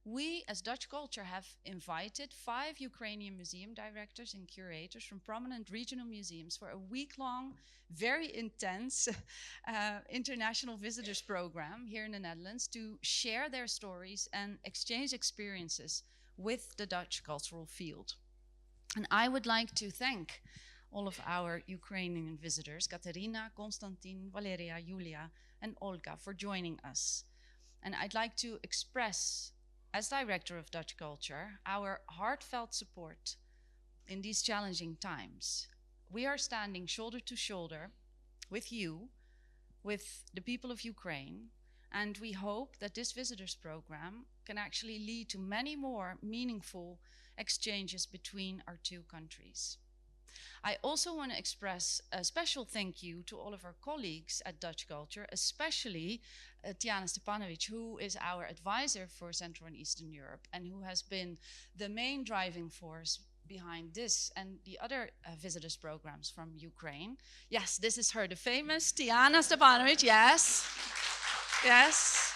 we as DutchCulture have invited 5 Ukrainian museum directors and curators from prominent regional museums for a week-long, very intense international visitors program here in the Netherlands to share their stories and exchange experiences with the Dutch cultural field. And I would like to thank all of our Ukrainian visitors, Kateryna, Kostiantyn, Valeria, Yuliia, and Olga, for joining us. And I'd like to express, as director of DutchCulture, our heartfelt support in these challenging times. We are standing shoulder to shoulder with you, with the people of Ukraine, and we hope that this visitors program can actually lead to many more meaningful exchanges between our two countries. I also want to express a special thank you to all of our colleagues at DutchCulture, especially Tiana Stepanovic, who is our advisor for Central and Eastern Europe and who has been the main driving force behind this and the other visitors programs from Ukraine. Yes, this is her, the famous Tiana Stepanovic, yes. Yes.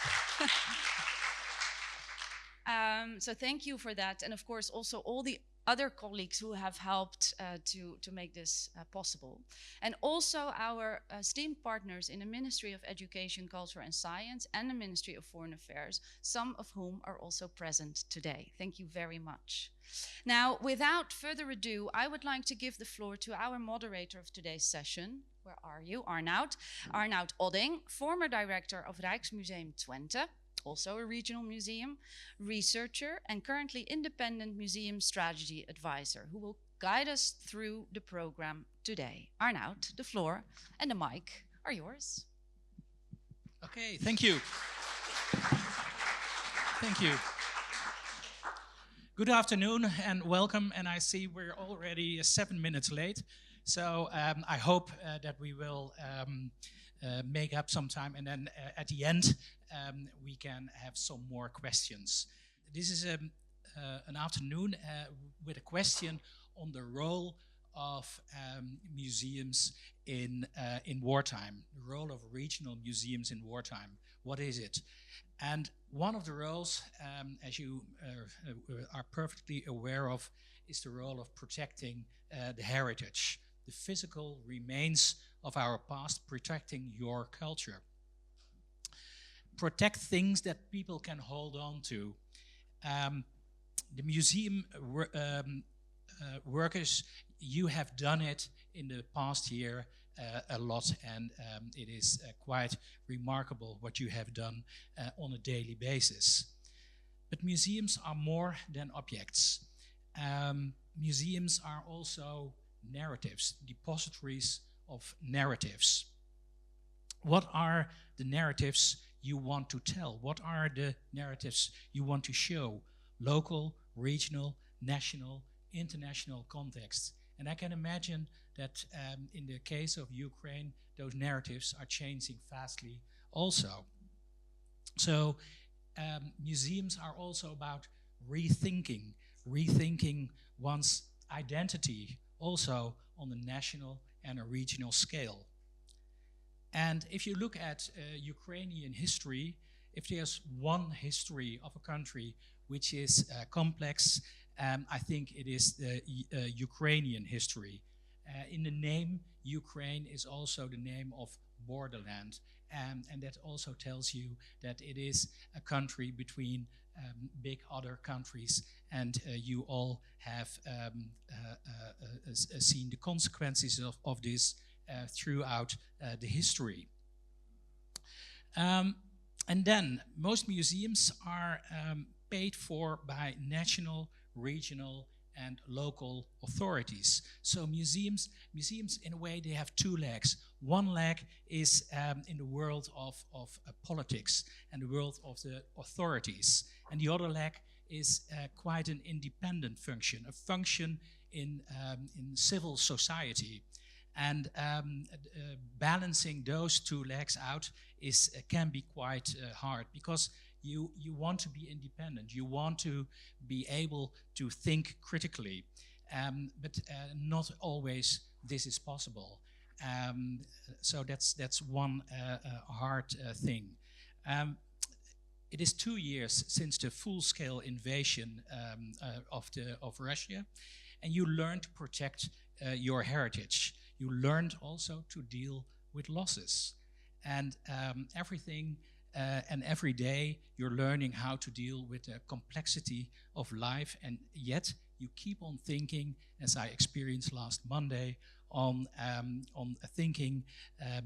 So thank you for that. And of course, also all the other colleagues who have helped to make this possible. And also our esteemed partners in the Ministry of Education, Culture and Science and the Ministry of Foreign Affairs, some of whom are also present today. Thank you very much. Now, without further ado, I would like to give the floor to our moderator of today's session. Where are you? Arnoud. Arnoud Odding, former director of Rijksmuseum Twente, also a regional museum, researcher, and currently independent museum strategy advisor, who will guide us through the program today. Arnoud, the floor and the mic are yours. Okay, thank you. Thank you. Good afternoon and welcome. And I see we're already 7 minutes late. So I hope that we will make up some time, and then at the end we can have some more questions. This is an afternoon with a question on the role of museums in wartime, the role of regional museums in wartime. What is it? And one of the roles, as you are perfectly aware of, is the role of protecting the heritage, the physical remains of our past, protecting your culture. Protect things that people can hold on to. The museum workers, you have done it in the past year a lot, and it is quite remarkable what you have done on a daily basis. But museums are more than objects. Museums are also narratives, depositories of narratives. What are the narratives you want to tell? What are the narratives you want to show? Local, regional, national, international contexts. And I can imagine that in the case of Ukraine, those narratives are changing fastly also. So museums are also about rethinking one's identity, also on a national and a regional scale. And if you look at Ukrainian history, if there's one history of a country which is complex, I think it is the Ukrainian history. In the name, Ukraine is also the name of borderland, and that also tells you that it is a country between big other countries, and you all have seen the consequences of this throughout the history. And then most museums are paid for by national, regional and local authorities. So museums in a way, they have two legs. One leg is in the world of politics and the world of the authorities. And the other leg is quite an independent function, a function in civil society. And balancing those two legs out can be quite hard, because you want to be independent, you want to be able to think critically, but not always this is possible. So that's one hard thing. It is 2 years since the full-scale invasion of Russia, and you learned to protect your heritage. You learned also to deal with losses. And every day you're learning how to deal with the complexity of life, and yet you keep on thinking, as I experienced last Monday, on thinking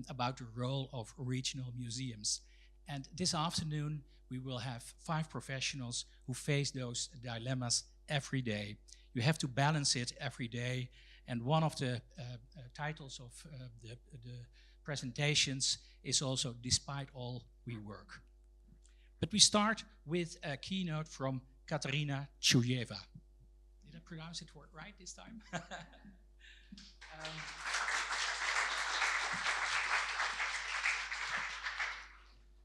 about the role of regional museums. And this afternoon we will have 5 professionals who face those dilemmas every day. You have to balance it every day, and one of the titles of the presentations is also "Despite All We Work." But we start with a keynote from Kateryna Chuyeva. Did I pronounce it right this time?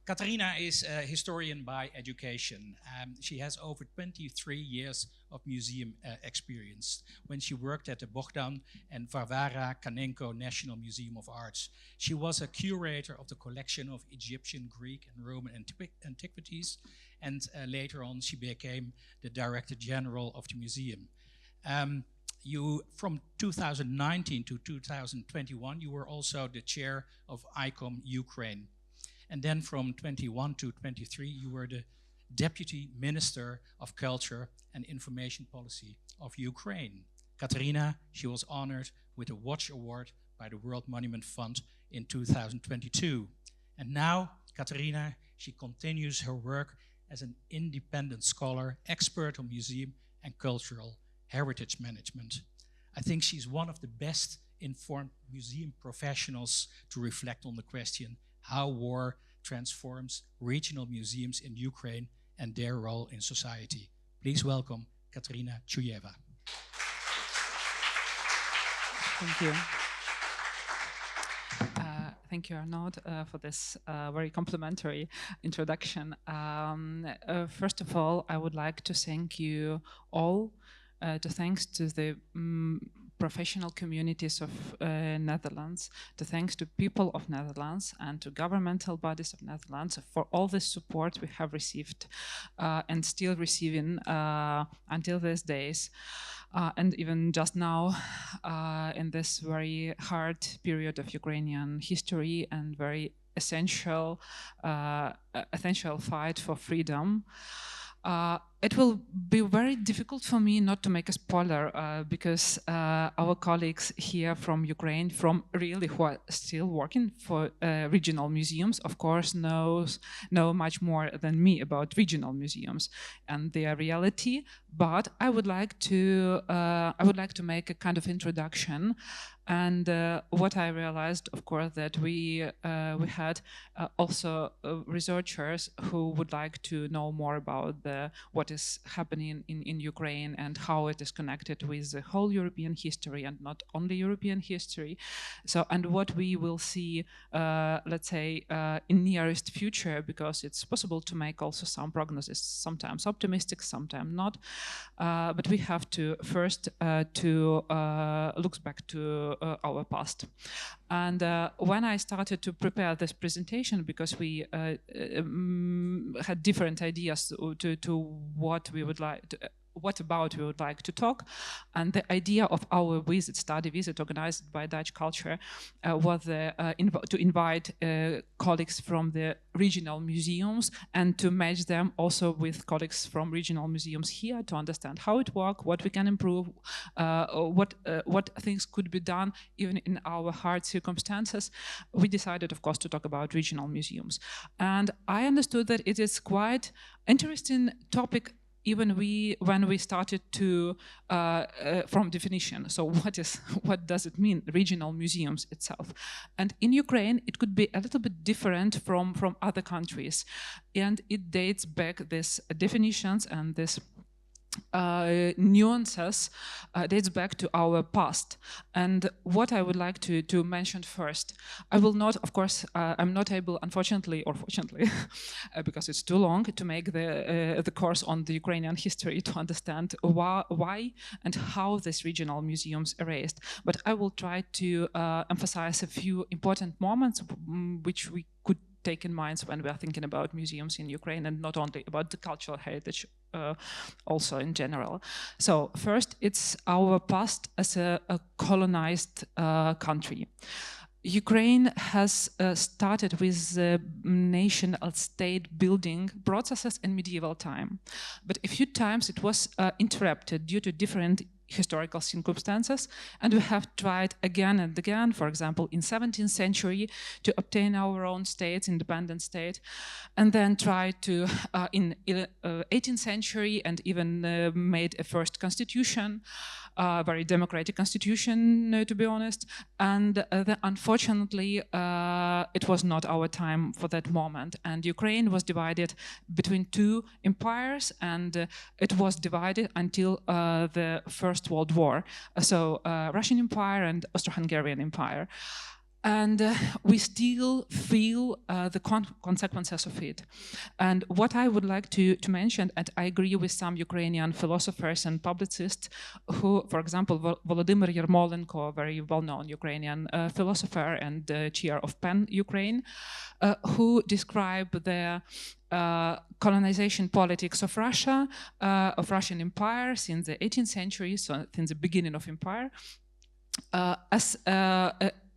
Kateryna is a historian by education. She has over 23 years of museum experience when she worked at the Bogdan and Varvara Kanenko National Museum of Arts. She was a curator of the collection of Egyptian, Greek and Roman antiquities, and later on she became the Director General of the museum. From 2019 to 2021, you were also the chair of ICOM Ukraine. And then from 21 to 23, you were the Deputy Minister of Culture and Information Policy of Ukraine. Kateryna, she was honored with a Watch Award by the World Monument Fund in 2022. And now, Kateryna, she continues her work as an independent scholar, expert on museum and cultural heritage management. I think she's one of the best informed museum professionals to reflect on the question how war transforms regional museums in Ukraine and their role in society. Please welcome Kateryna Chuyeva. Thank you. Thank you, Arnaud, for this very complimentary introduction. First of all, I would like to thank you all, thanks to the professional communities of Netherlands, thanks to people of Netherlands and to governmental bodies of Netherlands for all the support we have received and still receiving until these days. And even just now, in this very hard period of Ukrainian history and very essential fight for freedom. It will be very difficult for me not to make a spoiler because our colleagues here from Ukraine, who are still working for regional museums, of course, know much more than me about regional museums and their reality. But I would like to make a kind of introduction. And what I realized, of course, that we had also researchers who would like to know more about what is happening in Ukraine and how it is connected with the whole European history and not only European history. So, and what we will see, let's say, in nearest future, because it's possible to make also some prognosis, sometimes optimistic, sometimes not. But we have to first look back to our past. And when I started to prepare this presentation, because we had different ideas to what we would like to, what about we would like to talk, and the idea of our study visit organized by DutchCulture was to invite colleagues from the regional museums and to match them also with colleagues from regional museums here to understand how it works, what we can improve, what things could be done even in our hard circumstances. We decided, of course, to talk about regional museums, and I understood that it is quite interesting topic. Even when we started to from definition, so what does it mean, regional museums itself? And in Ukraine, it could be a little bit different from other countries, and it dates back this definitions and this nuances dates back to our past. And what I would like to mention first, I will not, of course, I'm not able, unfortunately or fortunately, because it's too long, to make the course on the Ukrainian history to understand why and how these regional museums erased. But I will try to emphasize a few important moments which we could take in mind when we are thinking about museums in Ukraine, and not only about the cultural heritage, also in general. So first, it's our past as a colonized country. Ukraine has started with national state building processes in medieval time, but a few times it was interrupted due to different historical circumstances, and we have tried again and again, for example, in 17th century, to obtain our own states, independent state, and then tried to, in 18th century, and even made a first constitution, very democratic constitution, to be honest, and unfortunately, it was not our time for that moment, and Ukraine was divided between two empires, and it was divided until the First World War, so Russian Empire and Austro-Hungarian Empire. And we still feel the consequences of it. And what I would like to mention, and I agree with some Ukrainian philosophers and publicists who, for example, Volodymyr Yermolenko, a very well-known Ukrainian philosopher and chair of PEN Ukraine, who describe the colonization politics of Russia, of Russian Empire since the 18th century, so since the beginning of empire, as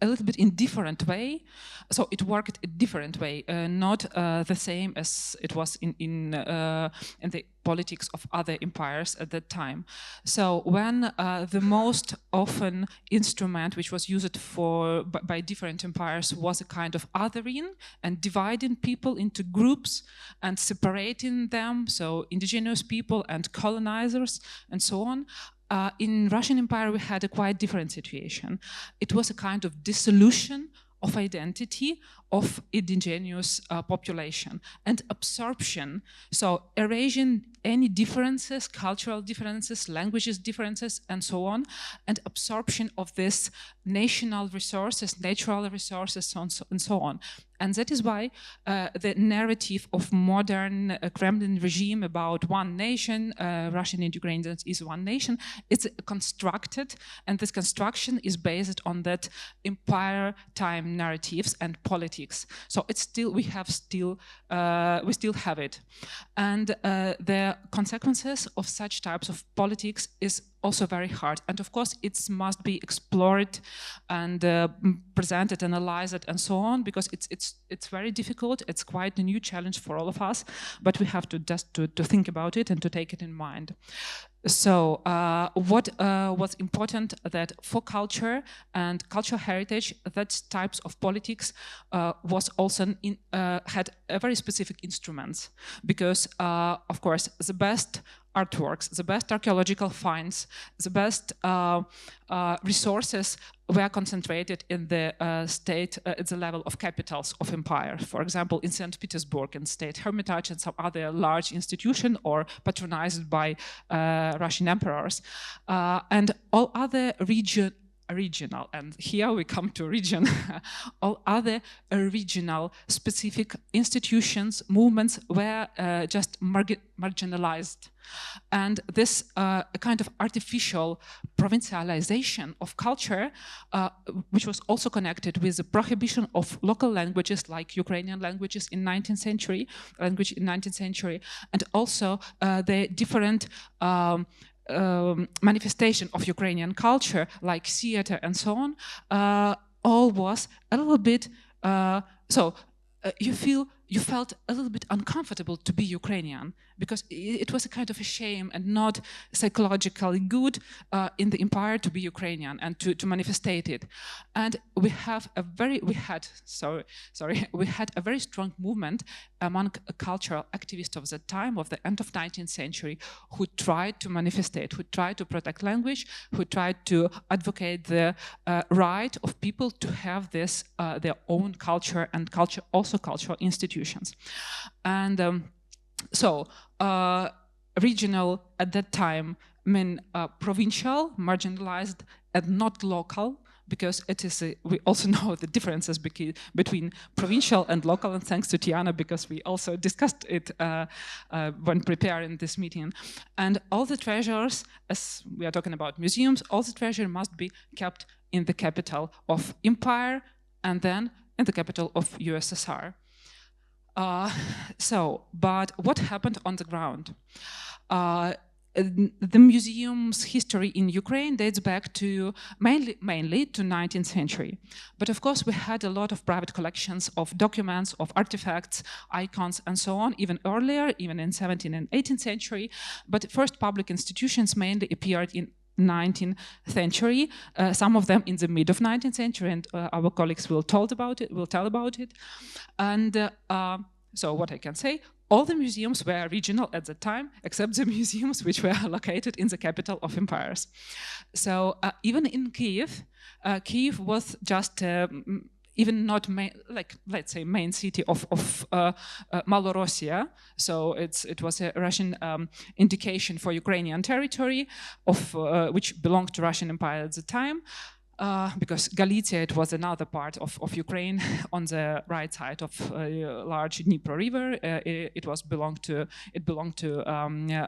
a little bit in different way. So it worked a different way, not the same as it was in the politics of other empires at that time. So when the most often instrument which was used by different empires was a kind of othering and dividing people into groups and separating them, so indigenous people and colonizers and so on, in Russian Empire, we had a quite different situation. It was a kind of dissolution of identity of indigenous population and absorption, so erasing any differences, cultural differences, languages differences, and so on, and absorption of this national resources, natural resources, and so on. And that is why the narrative of modern Kremlin regime about one nation, Russian and Ukrainian is one nation, it's constructed, and this construction is based on that empire time narratives and politics. So it's still, we still have it. And the consequences of such types of politics is also very hard, and of course it must be explored and presented, analyzed, and so on, because it's very difficult. It's quite a new challenge for all of us, but we have to just to think about it and to take it in mind. So what was important that for culture and cultural heritage, that types of politics was also had a very specific instruments, because of course the best artworks, the best archaeological finds, the best resources were concentrated in the state at the level of capitals of empire. For example, in St. Petersburg and State Hermitage and some other large institution or patronized by Russian emperors. And all other regional, and here we come to region, all other regional specific institutions, movements were just marginalized. And this kind of artificial provincialization of culture, which was also connected with the prohibition of local languages like Ukrainian languages in 19th century, and also the different manifestation of Ukrainian culture, like theater and so on, all was a little bit, you felt a little bit uncomfortable to be Ukrainian, because it was a kind of a shame and not psychologically good in the empire to be Ukrainian and to manifestate it. And we had a very strong movement among cultural activists of the time, of the end of 19th century, who tried to manifestate, who tried to protect language, who tried to advocate the right of people to have this their own culture and also cultural institutions. And regional at that time meant provincial, marginalized, and not local, because it is we also know the differences between provincial and local, and thanks to Tiana, because we also discussed it when preparing this meeting. And all the treasures, as we are talking about museums, all the treasure must be kept in the capital of empire and then in the capital of USSR. But what happened on the ground? The museum's history in Ukraine dates back to mainly to 19th century. But of course, we had a lot of private collections of documents, of artifacts, icons, and so on, even earlier, even in 17th and 18th century. But first public institutions mainly appeared in 19th century, some of them in the mid of 19th century, and our colleagues will tell about it. And so what I can say, all the museums were regional at the time, except the museums which were located in the capital of empires. So even in Kiev, Kiev was just even not let's say main city of Malorossia. So it was a Russian indication for Ukrainian territory of which belonged to Russian Empire at the time. Because Galicia, it was another part of Ukraine on the right side of large Dnipro river. It belonged to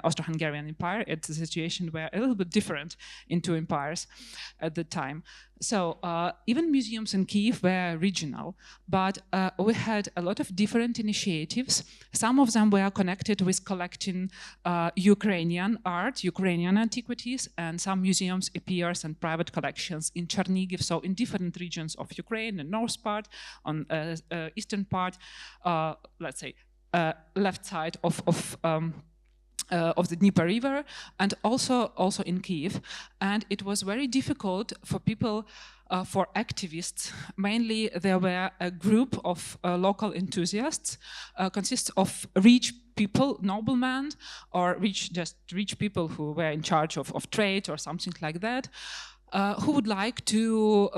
Austro-Hungarian Empire. It's a situation where a little bit different in two empires at the time. So even museums in Kiev were regional, but we had a lot of different initiatives. Some of them were connected with collecting Ukrainian art, Ukrainian antiquities, and some museums appears in private collections in Chernigiv, so in different regions of Ukraine, the north part, on eastern part, let's say left side of the Dnieper River, and also in Kiev. And it was very difficult for people, for activists. Mainly there were a group of local enthusiasts, consists of rich people, noblemen, or just rich people who were in charge of trade or something like that, who would like to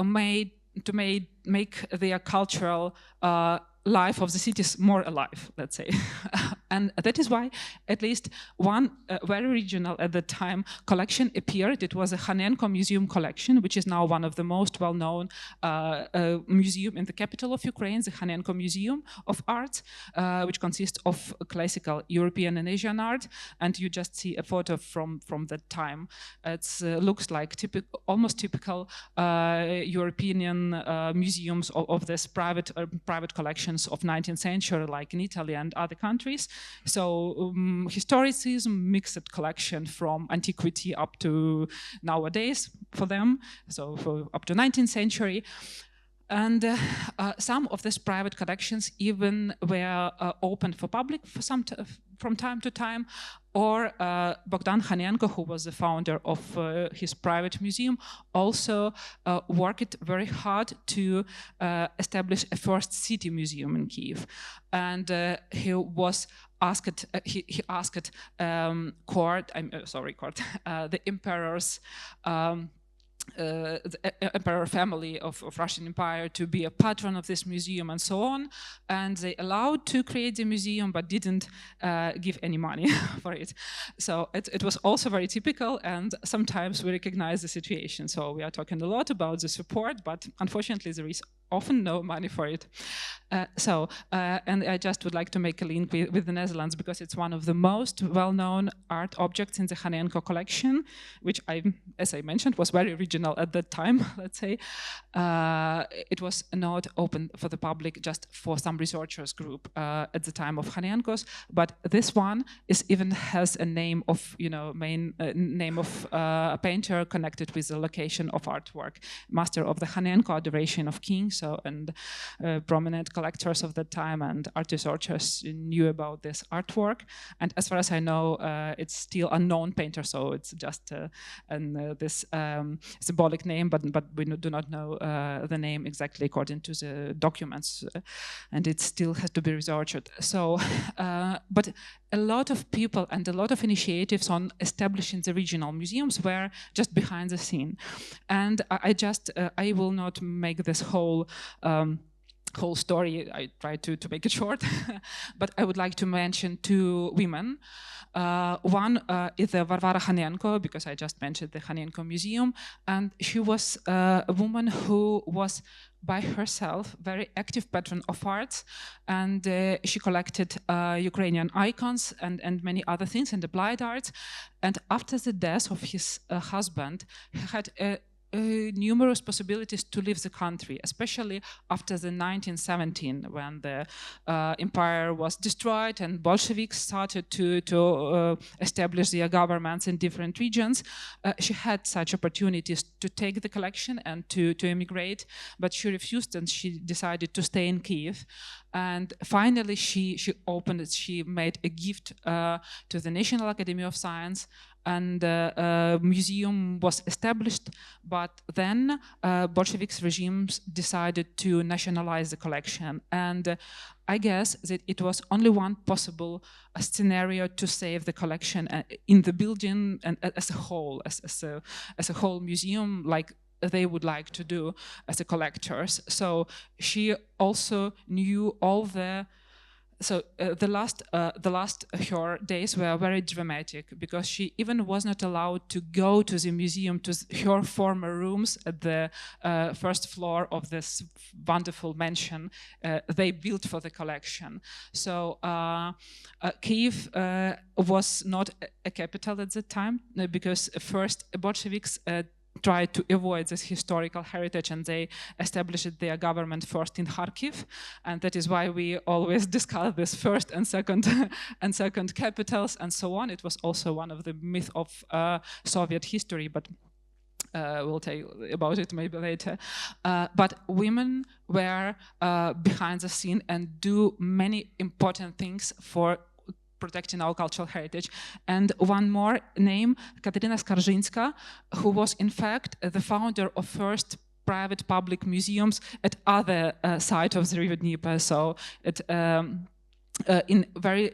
make their cultural life of the cities more alive, let's say. And that is why at least one very regional at the time collection appeared. It was a Khanenko Museum collection, which is now one of the most well-known museum in the capital of Ukraine, the Khanenko Museum of Art, which consists of classical European and Asian art. And you just see a photo from that time. It looks like almost typical European museums of this private collections of 19th century, like in Italy and other countries. So historicism, mixed collection from antiquity up to nowadays for them, so up to 19th century. And some of these private collections even were open for public from time to time, or Bogdan Khanenko, who was the founder of his private museum, also worked very hard to establish a first city museum in Kiev. And he was asked, he asked the emperor's the emperor family of Russian Empire to be a patron of this museum and so on, and they allowed to create the museum but didn't give any money for it. So it was also very typical, and sometimes we recognize the situation. So we are talking a lot about the support, but unfortunately there is often no money for it. And I just would like to make a link with the Netherlands, because it's one of the most well-known art objects in the Khanenko collection, which as I mentioned, was very original at that time, let's say. It was not open for the public, just for some researchers group at the time of Khanenko's, but this one even has a name of, name of a painter connected with the location of artwork, master of the Khanenko Adoration of Kings. And prominent collectors of that time and art researchers knew about this artwork. And as far as I know, it's still unknown painter, so it's just this symbolic name, but we do not know the name exactly according to the documents, and it still has to be researched. So, but a lot of people and a lot of initiatives on establishing the regional museums were just behind the scene. And I will not make this whole story. I try to make it short, but I would like to mention two women. One is Varvara Khanenko, because I just mentioned the Khanenko Museum, and she was a woman who was by herself very active patron of arts, and she collected Ukrainian icons and many other things, and applied arts. And after the death of his husband, he had a numerous possibilities to leave the country, especially after the 1917, when the empire was destroyed and Bolsheviks started to establish their governments in different regions. She had such opportunities to take the collection and to emigrate, but she refused and she decided to stay in Kiev. And finally, she opened it. She made a gift to the National Academy of Science, and a museum was established. But then Bolshevik regimes decided to nationalize the collection. And I guess that it was only one possible scenario to save the collection in the building and as a whole, as a whole museum, like they would like to do as a collectors. So she also knew all the. So the last her days were very dramatic, because she even was not allowed to go to the museum, to her former rooms at the first floor of this wonderful mansion they built for the collection. So Kiev was not a capital at the time, because first Bolsheviks tried to avoid this historical heritage, and they established their government first in Kharkiv, and that is why we always discuss this first and second capitals and so on. It was also one of the myths of Soviet history, but we'll tell you about it maybe later. But women were behind the scene and do many important things for protecting our cultural heritage. And one more name, Kateryna Skarżynska, who was in fact the founder of first private public museums at other side of the river Dnipro. So it in very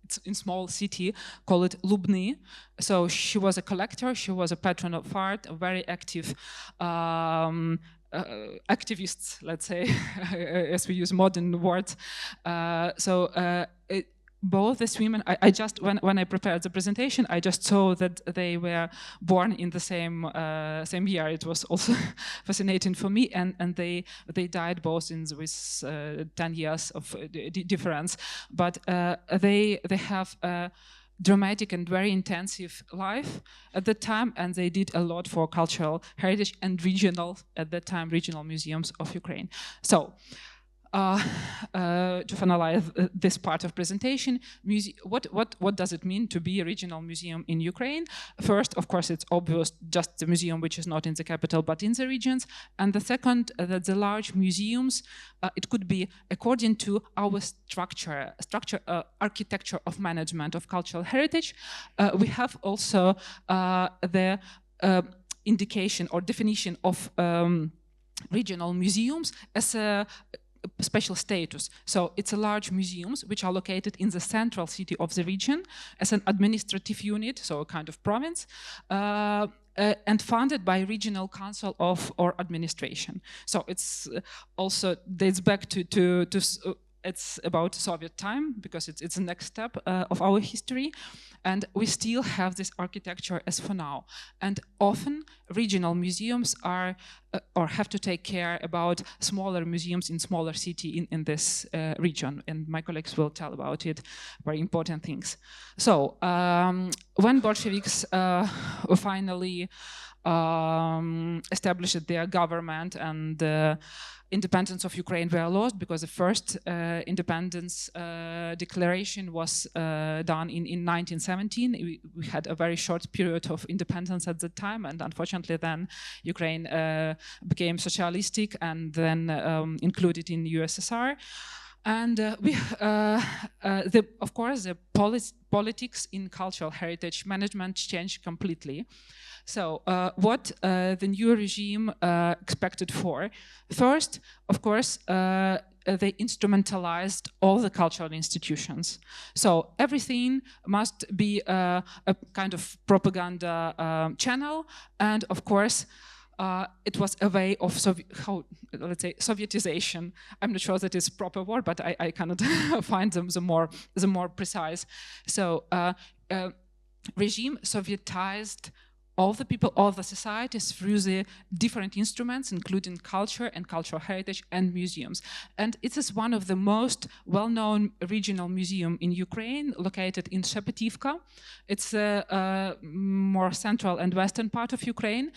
it's in small city, call it Lubny. So she was a collector, she was a patron of art, a very active activists, let's say, as we use modern words. Both these women, I just when I prepared the presentation, I just saw that they were born in the same year. It was also fascinating for me, and they died both with 10 years of difference. But they have a dramatic and very intensive life at the time, and they did a lot for cultural heritage and regional museums of Ukraine. So. To finalize this part of presentation, what does it mean to be a regional museum in Ukraine? First, of course, it's obvious, just the museum which is not in the capital but in the regions. And the second, that the large museums, it could be according to our architecture of management of cultural heritage. We have also the indication or definition of regional museums as a special status. So it's a large museums which are located in the central city of the region as an administrative unit, so a kind of province, and funded by regional council or administration. So it's also dates back to it's about Soviet time, because it's the next step of our history. And we still have this architecture as for now. And often regional museums are or have to take care about smaller museums in smaller city in this region. And my colleagues will tell about it, very important things. So when Bolsheviks finally established their government and independence of Ukraine were lost, because the first independence declaration was done in 1917. We had a very short period of independence at the time, and unfortunately then Ukraine became socialistic and then included in USSR. And of course, the politics in cultural heritage management changed completely. So what the new regime expected for? First, of course, they instrumentalized all the cultural institutions. So everything must be a kind of propaganda channel, and of course, it was a way of let's say Sovietization. I'm not sure that is proper word, but I cannot find them the more precise. So regime Sovietized all the people, all the societies through the different instruments, including culture and cultural heritage and museums. And it is one of the most well-known regional museum in Ukraine, located in Shepetivka. It's a more central and western part of Ukraine.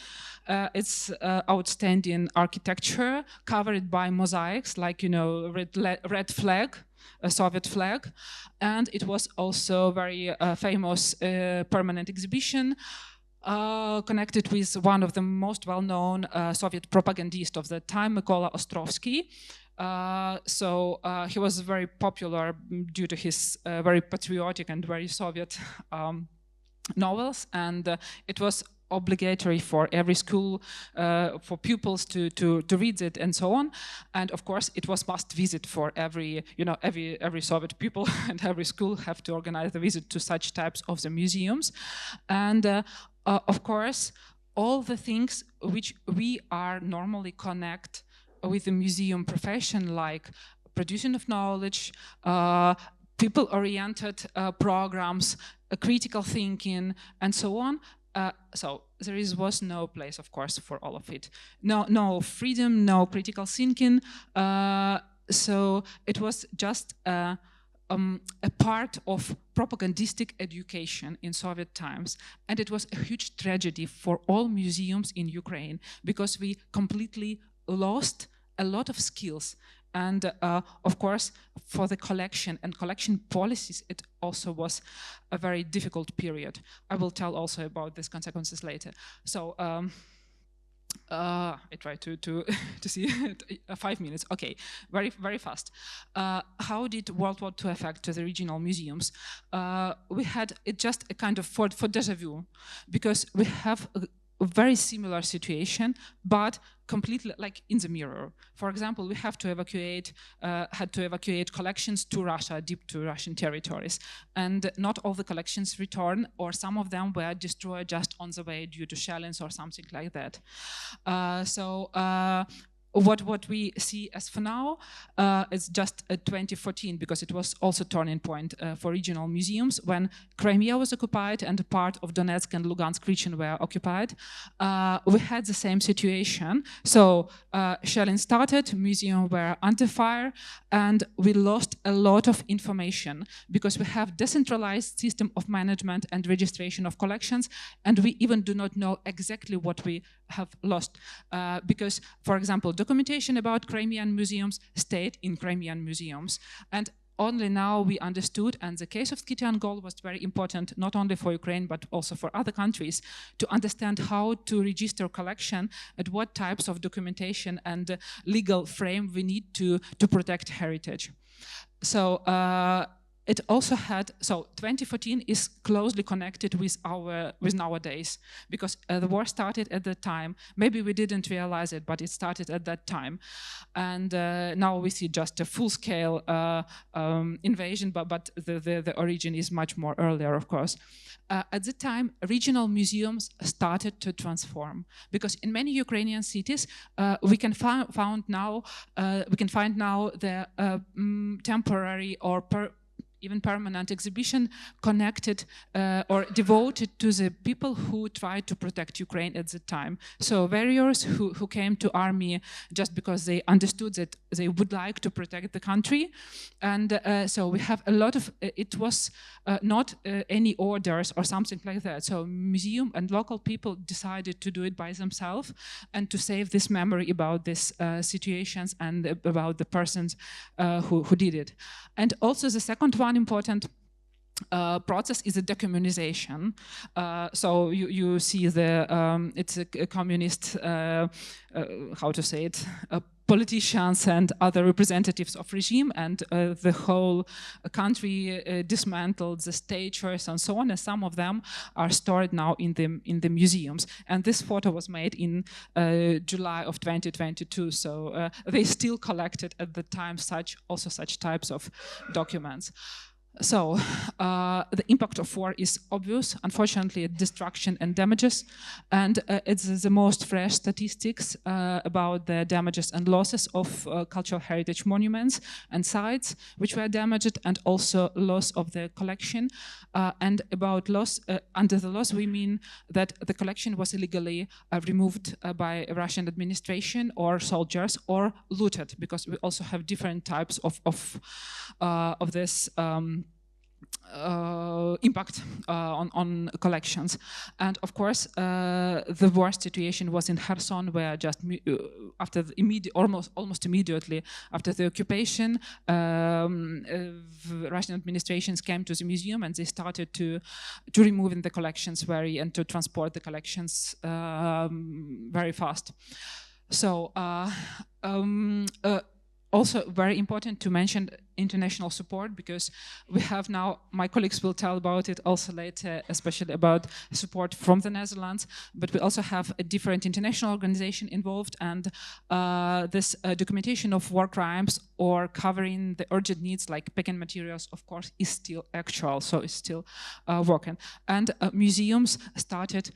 It's outstanding architecture covered by mosaics, like, you know, red flag, a Soviet flag. And it was also very famous permanent exhibition connected with one of the most well-known Soviet propagandists of the time, Mykola Ostrovsky. He was very popular due to his very patriotic and very Soviet novels, and it was obligatory for every school, for pupils to read it and so on. And of course, it was must visit for every Soviet pupil, and every school have to organize the visit to such types of the museums. And of course, all the things which we are normally connect with the museum profession, like producing of knowledge, people-oriented programs, critical thinking, and so on. So there was no place, of course, for all of it. No freedom, no critical thinking. So it was just a part of propagandistic education in Soviet times. And it was a huge tragedy for all museums in Ukraine, because we completely lost a lot of skills. And of course, for the collection and collection policies, it also was a very difficult period. I will tell also about these consequences later. So I try to see 5 minutes. Okay, very fast. How did World War II affect the regional museums? We had it just a kind of for déjà vu, because we have a very similar situation, but completely like in the mirror. For example, we had to evacuate collections to Russia, deep to Russian territories, and not all the collections returned, or some of them were destroyed just on the way due to shellings or something like that. What we see as for now is just 2014, because it was also turning point for regional museums when Crimea was occupied and part of Donetsk and Lugansk region were occupied. We had the same situation. So shelling started, museums were under fire, and we lost a lot of information because we have decentralized system of management and registration of collections, and we even do not know exactly what we have lost. Because, for example, documentation about Crimean museums stayed in Crimean museums. And only now we understood, and the case of Skythian Gold was very important, not only for Ukraine, but also for other countries, to understand how to register collection and what types of documentation and legal frame we need to protect heritage. So it also had, so 2014 is closely connected with nowadays, because the war started at that time. Maybe we didn't realize it, but it started at that time. And now we see just a full-scale invasion, but the origin is much more earlier, of course. At the time, regional museums started to transform, because in many Ukrainian cities, we can find now the temporary or even permanent exhibition connected or devoted to the people who tried to protect Ukraine at the time. So warriors who came to army just because they understood that they would like to protect the country. And so we have a lot of, it was not any orders or something like that. So museum and local people decided to do it by themselves and to save this memory about these situations and about the persons who did it. And also the second one important process is a decommunization. So you see it's a communist, how to say it, politicians and other representatives of regime, and the whole country dismantled the statues and so on, and some of them are stored now in the museums. And this photo was made in July of 2022, so they still collected at the time such types of documents. So the impact of war is obvious. Unfortunately, destruction and damages, and it's the most fresh statistics about the damages and losses of cultural heritage monuments and sites which were damaged, and also loss of the collection. And about loss, under the loss we mean that the collection was illegally removed by Russian administration or soldiers, or looted, because we also have different types of this impact on collections. And of course, the worst situation was in Kherson, where just after the almost immediately after the occupation, Russian administrations came to the museum and they started to remove the collections and to transport the collections very fast. So also very important to mention international support, because we have now, my colleagues will tell about it also later, especially about support from the Netherlands, but we also have a different international organization involved, and this documentation of war crimes or covering the urgent needs like packing materials, of course, is still actual, so it's still working. And museums started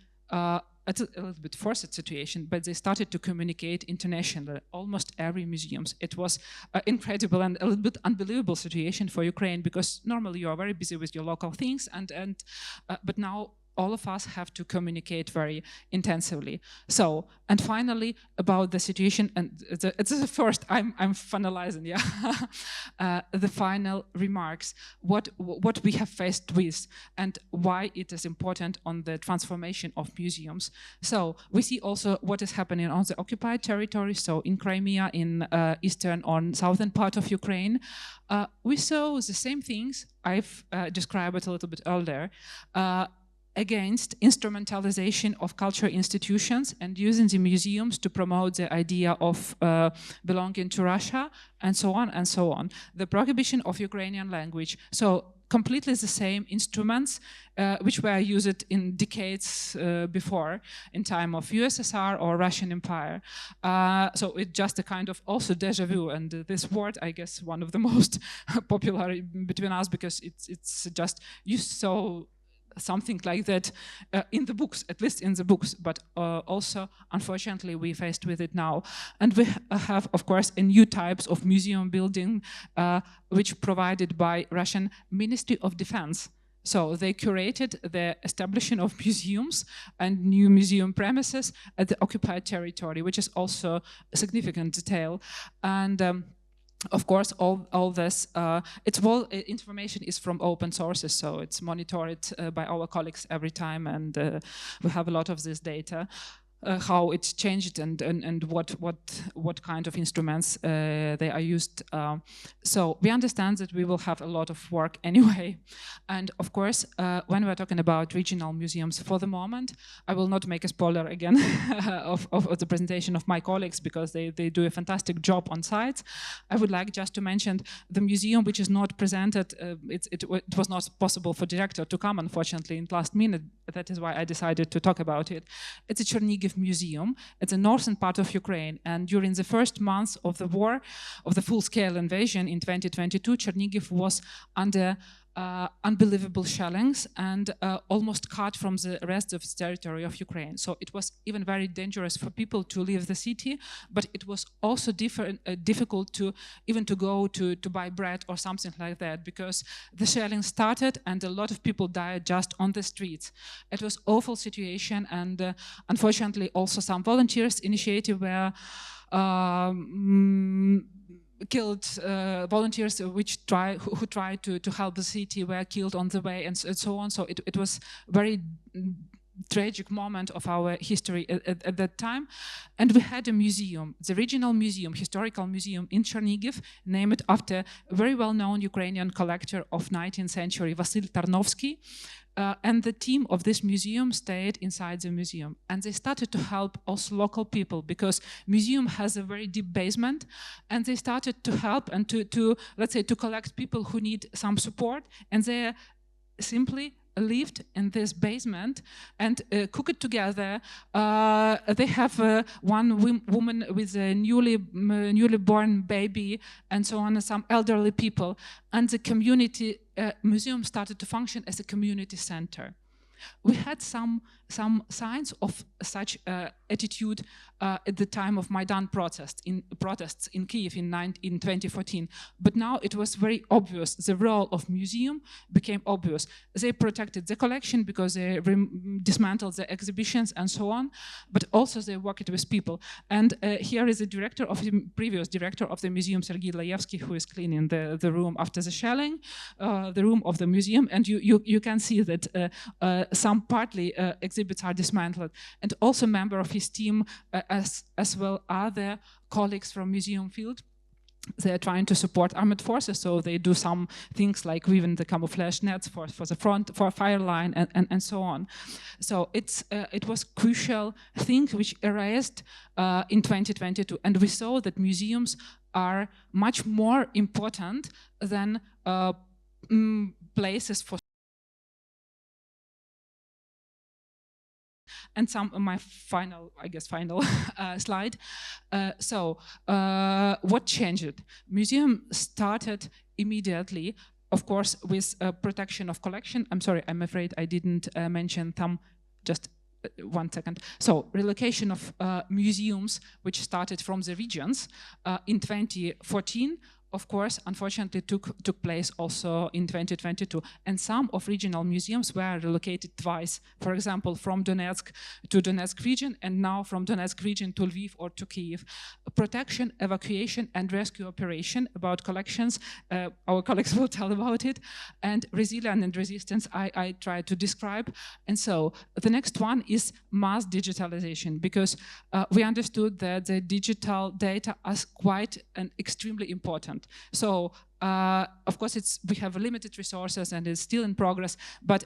it's a little bit forced situation, but they started to communicate internationally, almost every museum. It was incredible and a little bit unbelievable situation for Ukraine, because normally you are very busy with your local things, but now all of us have to communicate very intensively. So, and finally, about the situation, and it's the first, I'm finalizing, yeah. The final remarks, what we have faced with, and why it is important on the transformation of museums. So, we see also what is happening on the occupied territory, so in Crimea, in eastern or southern part of Ukraine. We saw the same things, I've described it a little bit earlier, against instrumentalization of cultural institutions and using the museums to promote the idea of belonging to Russia, and so on and so on. The prohibition of Ukrainian language. So completely the same instruments which were used in decades before, in time of USSR or Russian Empire. So it's just a kind of also déjà vu, and this word, I guess, one of the most popular between us, because it's just, you saw something like that in the books, at least in the books, but also, unfortunately, we faced with it now. And we have, of course, a new types of museum building, which provided by Russian Ministry of Defense. So they curated the establishment of museums and new museum premises at the occupied territory, which is also a significant detail. And of course, all this, information is from open sources, so it's monitored by our colleagues every time, and we have a lot of this data. How it's changed and what kind of instruments they are used. So we understand that we will have a lot of work anyway. And of course, when we're talking about regional museums, for the moment, I will not make a spoiler again of the presentation of my colleagues, because they do a fantastic job on sites. I would like just to mention the museum which is not presented. It was not possible for director to come, unfortunately, in the last minute. That is why I decided to talk about it. It's a Chernihiv museum. It's a northern part of Ukraine, and during the first months of the war, of the full-scale invasion in 2022, Chernihiv was under unbelievable shellings and almost cut from the rest of the territory of Ukraine. So it was even very dangerous for people to leave the city, but it was also difficult to even to go to buy bread or something like that, because the shelling started and a lot of people died just on the streets. It was an awful situation, and unfortunately also some volunteers initiative were killed. Volunteers who tried to help the city were killed on the way, and so on. So it was very tragic moment of our history at that time. And we had a museum, the regional museum, historical museum in Chernihiv, named after a very well-known Ukrainian collector of 19th century, Vasil Tarnovsky. And the team of this museum stayed inside the museum, and they started to help also local people, because museum has a very deep basement, and they started to help and to let's say to collect people who need some support, and they simply lived in this basement and cooked together. They have one woman with a newly born baby and so on, and some elderly people. And the community museum started to function as a community center. We had some signs of such attitude at the time of Maidan protests in Kyiv in 2014. But now it was very obvious. The role of museum became obvious. They protected the collection because they dismantled the exhibitions and so on, but also they worked with people. And here is the previous director of the museum, Sergei Laevsky, who is cleaning the room after the shelling, the room of the museum. And you can see that some partly exhibits are dismantled, and also member of his team as well other colleagues from museum field. They are trying to support armed forces, so they do some things like weaving the camouflage nets for the front, for fire line, and so on. So it was crucial thing which arose in 2022, and we saw that museums are much more important than places for. And my final slide. What changed? Museum started immediately, of course, with protection of collection. I'm sorry, I'm afraid I didn't mention some, just 1 second. So relocation of museums, which started from the regions in 2014, of course, unfortunately took place also in 2022. And some of regional museums were relocated twice. For example, from Donetsk to Donetsk region, and now from Donetsk region to Lviv or to Kyiv. Protection, evacuation, and rescue operation about collections. Our colleagues will tell about it. And resilience and resistance I try to describe. And so the next one is mass digitalization, because we understood that the digital data is quite and extremely important. So, of course, we have limited resources and it's still in progress, but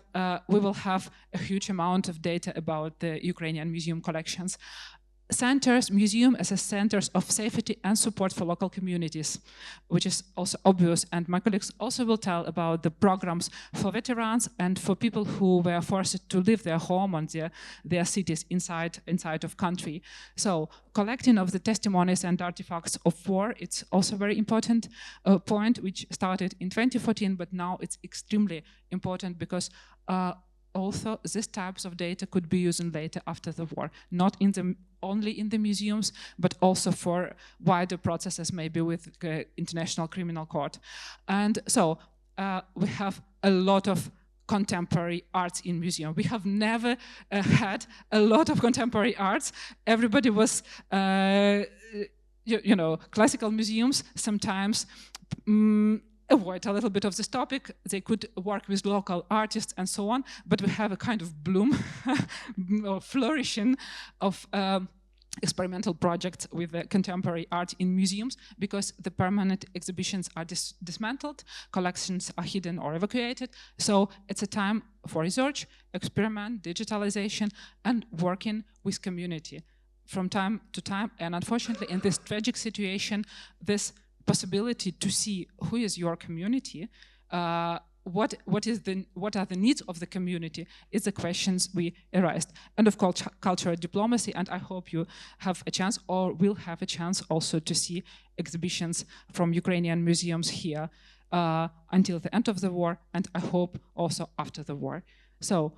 we will have a huge amount of data about the Ukrainian museum collections. Centers, museum as a centers of safety and support for local communities, which is also obvious, and my colleagues also will tell about the programs for veterans and for people who were forced to leave their home and their cities inside of country. So collecting of the testimonies and artifacts of war, it's also a very important point, which started in 2014, but now it's extremely important because also these types of data could be used later after the war, not only in the museums, but also for wider processes, maybe with International Criminal Court. And so we have a lot of contemporary arts in museum. We have never had a lot of contemporary arts. Everybody was, classical museums sometimes avoid a little bit of this topic. They could work with local artists and so on, but we have a kind of bloom or flourishing of experimental projects with contemporary art in museums, because the permanent exhibitions are dismantled, collections are hidden or evacuated. So it's a time for research, experiment, digitalization, and working with community from time to time. And unfortunately, in this tragic situation, this possibility to see who is your community, what are the needs of the community is the questions we arised. And of course, cultural diplomacy, and I hope you have a chance or will have a chance also to see exhibitions from Ukrainian museums here until the end of the war, and I hope also after the war. So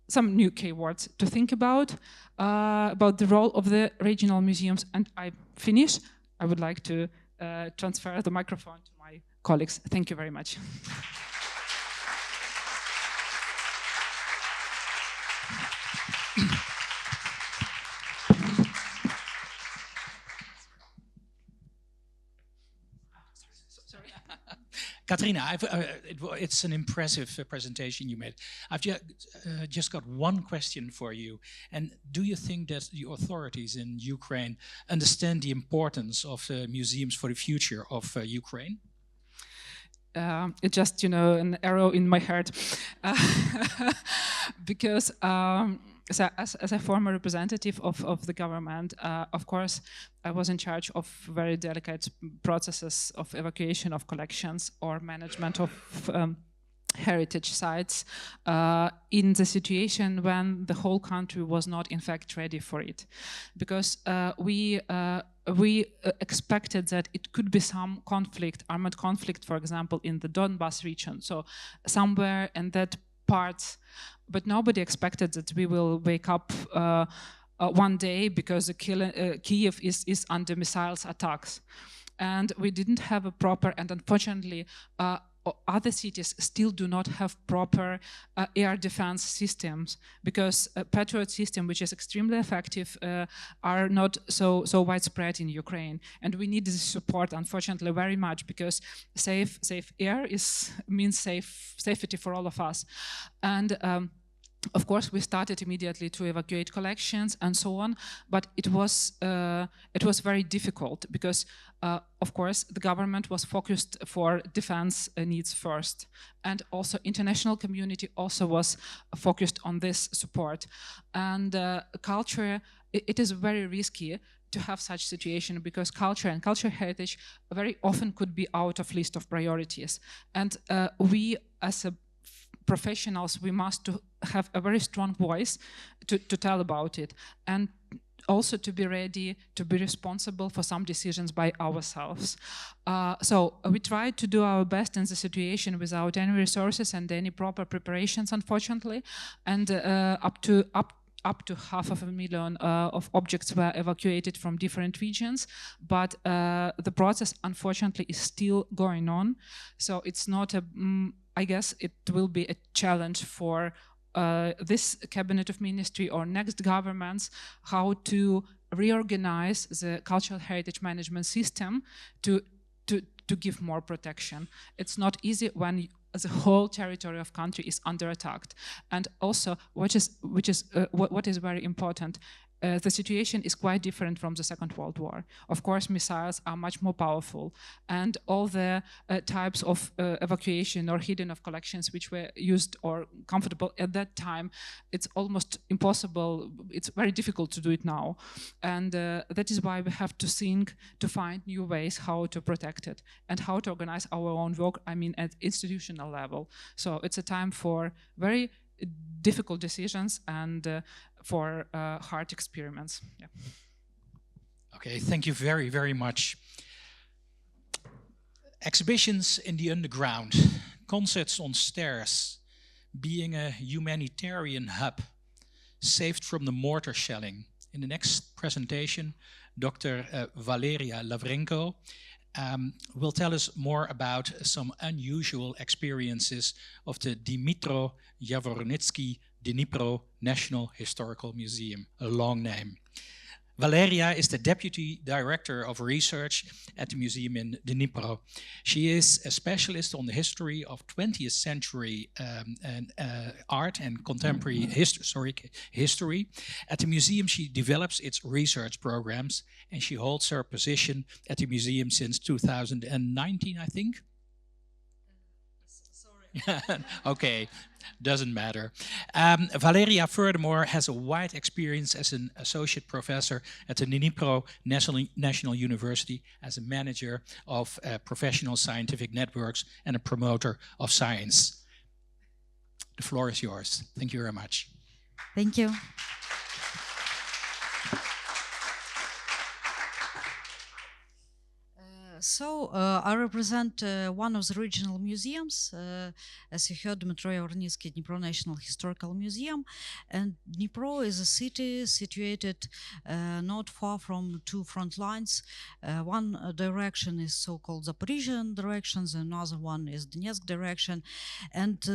some new keywords to think about the role of the regional museums. And I finish. I would like to transfer the microphone to my colleagues. Thank you very much. Kateryna, it's an impressive presentation you made. I've just got one question for you. And do you think that the authorities in Ukraine understand the importance of museums for the future of Ukraine? It's just, an arrow in my heart. Because as a former representative of the government, of course, I was in charge of very delicate processes of evacuation of collections or management of heritage sites in the situation when the whole country was not in fact ready for it, because we expected that it could be some conflict, armed conflict, for example, in the Donbas region, so somewhere in that part, but nobody expected that we will wake up one day because Kiev is under missiles attacks, and we didn't have a proper, and unfortunately other cities still do not have proper air defense systems, because Patriot system, which is extremely effective, are not so widespread in Ukraine, and we need this support, unfortunately, very much, because safe air means safety for all of us. And of course, we started immediately to evacuate collections and so on, but it was very difficult because, of course, the government was focused for defense needs first, and also international community also was focused on this support. And culture, it is very risky to have such situation, because culture and cultural heritage very often could be out of list of priorities, and we as a professionals, we must have a very strong voice to tell about it, and also to be ready to be responsible for some decisions by ourselves. So we tried to do our best in the situation without any resources and any proper preparations, unfortunately, and up to 500,000 of objects were evacuated from different regions, but the process, unfortunately, is still going on. So it's not a I guess it will be a challenge for this cabinet of ministry or next governments, how to reorganize the cultural heritage management system to give more protection. It's not easy when the whole territory of country is under attack. And also, what is very important, the situation is quite different from the Second World War. Of course, missiles are much more powerful, and all the types of evacuation or hidden of collections which were used or comfortable at that time, it's almost impossible. It's very difficult to do it now, and that is why we have to think to find new ways how to protect it and how to organize our own work, I mean at institutional level. So it's a time for very difficult decisions and for hard experiments. Yeah. Okay, thank you very, very much. Exhibitions in the underground, concerts on stairs, being a humanitarian hub, saved from the mortar shelling. In the next presentation, Dr. Valeria Lavrenko will tell us more about some unusual experiences of the Dmytro Yavornitsky Dnipro National Historical Museum, a long name. Valeria is the Deputy Director of Research at the museum in Dnipro. She is a specialist on the history of 20th century art and contemporary history. At the museum, she develops its research programs, and she holds her position at the museum since 2019, I think. Sorry. Okay, doesn't matter. Valeria, furthermore, has a wide experience as an associate professor at the Dnipro National University, as a manager of professional scientific networks and a promoter of science. The floor is yours. Thank you very much. Thank you. So I represent one of the regional museums, as you heard, Dmytro Yavornitsky Dnipro National Historical Museum. And Dnipro is a city situated not far from two front lines. One direction is so-called Zaporizhian direction, the another one is Donetsk direction. And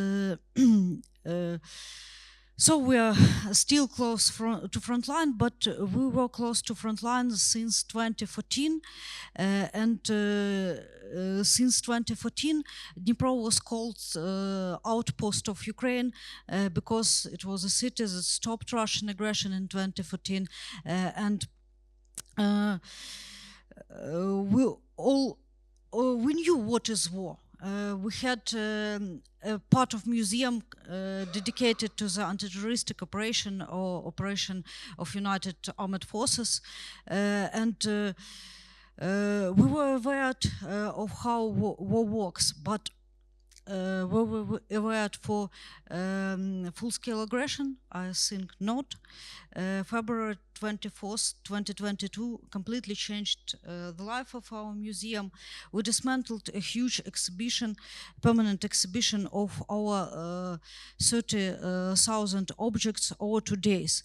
so we are still close to front line, but we were close to front line since 2014. Since 2014, Dnipro was called outpost of Ukraine because it was a city that stopped Russian aggression in 2014. We knew what is war. We had a part of museum dedicated to the anti-terroristic operation or operation of United Armed Forces, and we were aware of how war works. But were we aware for full-scale aggression? I think not. February 24th, 2022 completely changed the life of our museum. We dismantled a huge exhibition, permanent exhibition of our 30,000 objects over 2 days.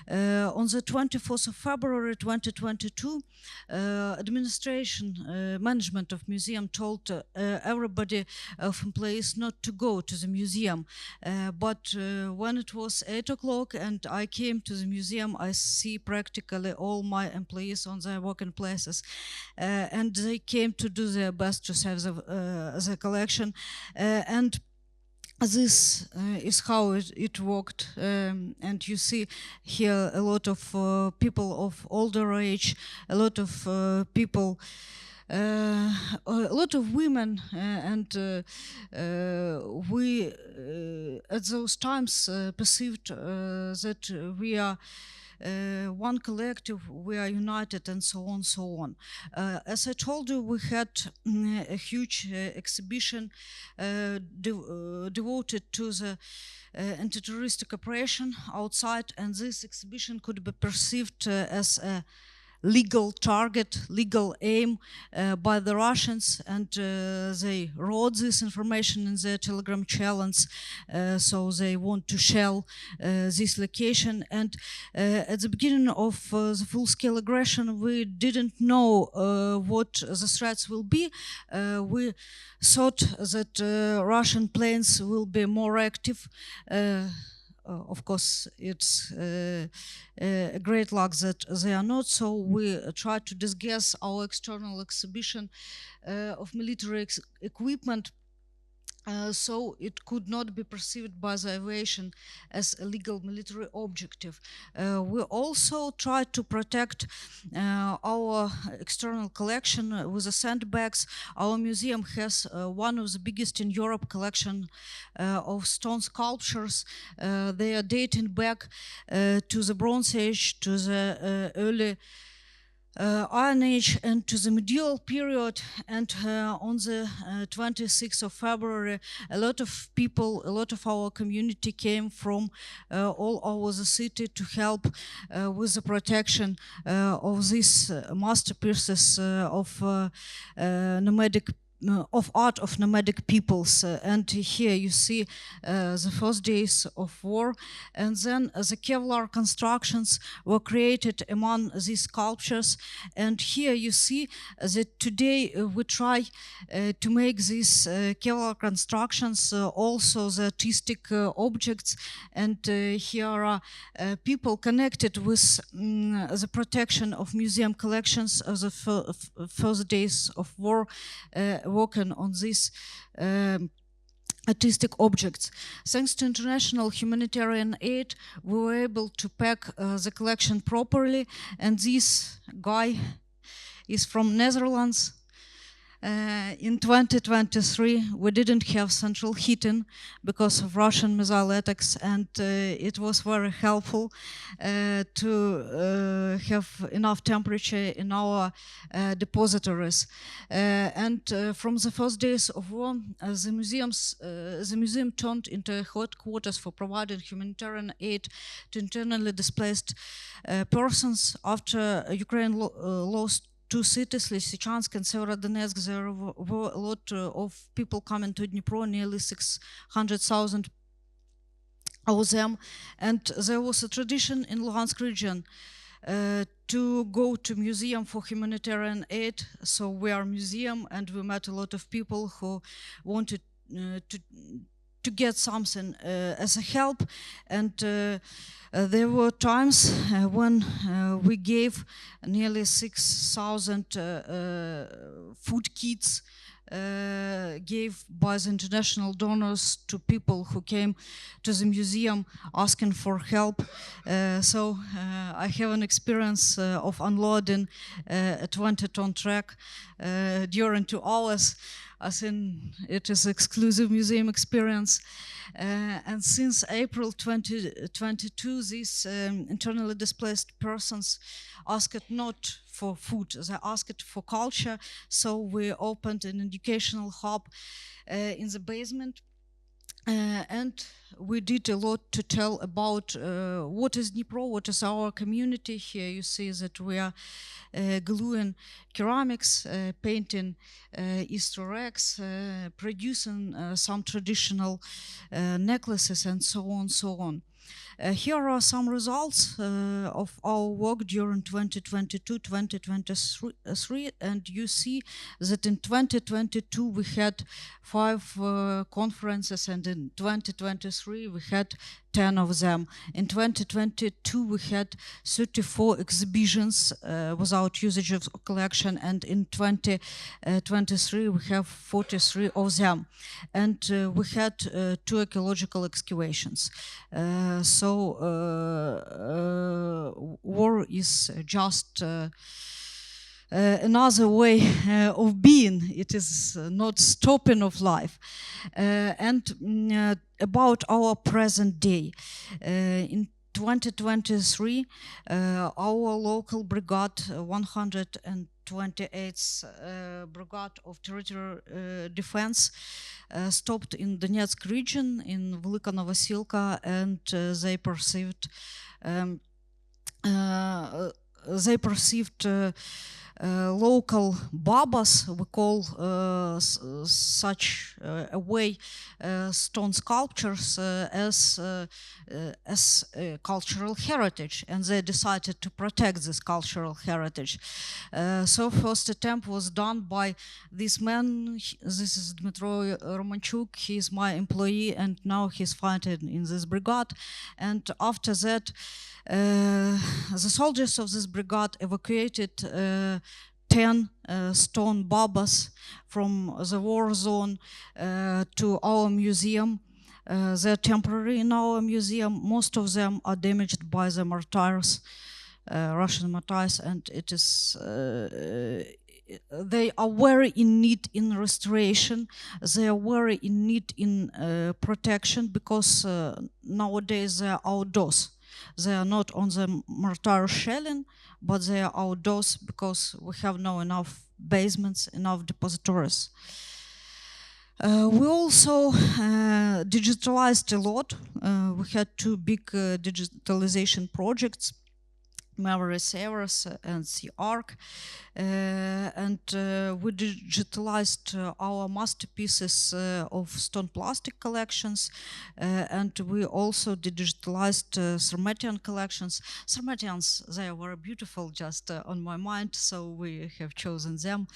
On the 24th of February 2022, administration, management of museum told everybody of employees not to go to the museum. But when it was 8 o'clock and I came to the museum, I see practically all my employees on their working places, and they came to do their best to save the collection, and this is how it worked, and you see here a lot of people of older age, a lot of people, a lot of women, and we at those times perceived that we are one collective, we are united, and so on, so on. As I told you, we had a huge exhibition devoted to the anti-terroristic operation outside, and this exhibition could be perceived as a legal target, legal aim by the Russians, and they wrote this information in their Telegram channels, so they want to shell this location. And at the beginning of the full-scale aggression, we didn't know what the threats will be. We thought that Russian planes will be more active. Of course, it's a great luck that they are not, so we try to disguise our external exhibition of military equipment so it could not be perceived by the aviation as a legal military objective. We also try to protect our external collection with the sandbags. Our museum has one of the biggest in Europe collection of stone sculptures. They are dating back to the Bronze Age, to the early Iron Age, and to the medieval period. And on the 26th of February, a lot of people, a lot of our community came from all over the city to help with the protection of these masterpieces of nomadic of art of nomadic peoples. And here you see the first days of war, and then the Kevlar constructions were created among these sculptures. And here you see that today we try to make these Kevlar constructions also the artistic objects, and here are people connected with the protection of museum collections of the first days of war, working on these artistic objects. Thanks to international humanitarian aid, we were able to pack the collection properly, and this guy is from Netherlands. In 2023, we didn't have central heating because of Russian missile attacks, and it was very helpful to have enough temperature in our depositories. And from the first days of war, the museum turned into a headquarters for providing humanitarian aid to internally displaced persons. After Ukraine lost two cities, Lysychansk and Severodonetsk, there were a lot of people coming to Dnipro, nearly 600,000 of them. And there was a tradition in Luhansk region to go to museum for humanitarian aid. So we are a museum, and we met a lot of people who wanted to get something as a help. And there were times when we gave nearly 6,000 food kits gave by the international donors to people who came to the museum asking for help. So I have an experience of unloading a 20-ton truck during 2 hours. I think it is exclusive museum experience. And since April 2022, these internally displaced persons asked not for food, they asked for culture. So we opened an educational hub in the basement. And we did a lot to tell about what is Dnipro, what is our community. Here you see that we are gluing ceramics, painting Easter eggs, producing some traditional necklaces, and so on. Here are some results of our work during 2022-2023, and you see that in 2022 we had 5 conferences, and in 2023 we had 10 of them. In 2022 we had 34 exhibitions without usage of collection, and in 2023 we have 43 of them. And we had 2 ecological excavations. So war is just another way of being. It is not stopping of life. And about our present day. In 2023, our local brigade, 128th Brigade of Territorial Defense, stopped in Donetsk region in Velika Novosilka, and they perceived local babas, we call such a way stone sculptures as cultural heritage, and they decided to protect this cultural heritage. So first attempt was done by this man. This is Dmytro Romanchuk. He is my employee, and now he's fighting in this brigade. And after that, the soldiers of this brigade evacuated 10 stone babas from the war zone to our museum. They're temporary in our museum. Most of them are damaged by the mortars, Russian mortars, and it is they are very in need in restoration. They are very in need in protection, because nowadays they are outdoors. They are not on the mortar shelling, but they are outdoors because we have no enough basements, enough depositories. We also digitalized a lot. We had 2 big digitalization projects, Memory Savers and the Arc, and we digitalized our masterpieces of stone plastic collections, and we also digitalized Sarmatian collections. Sarmatians, they are very beautiful, just on my mind, so we have chosen them.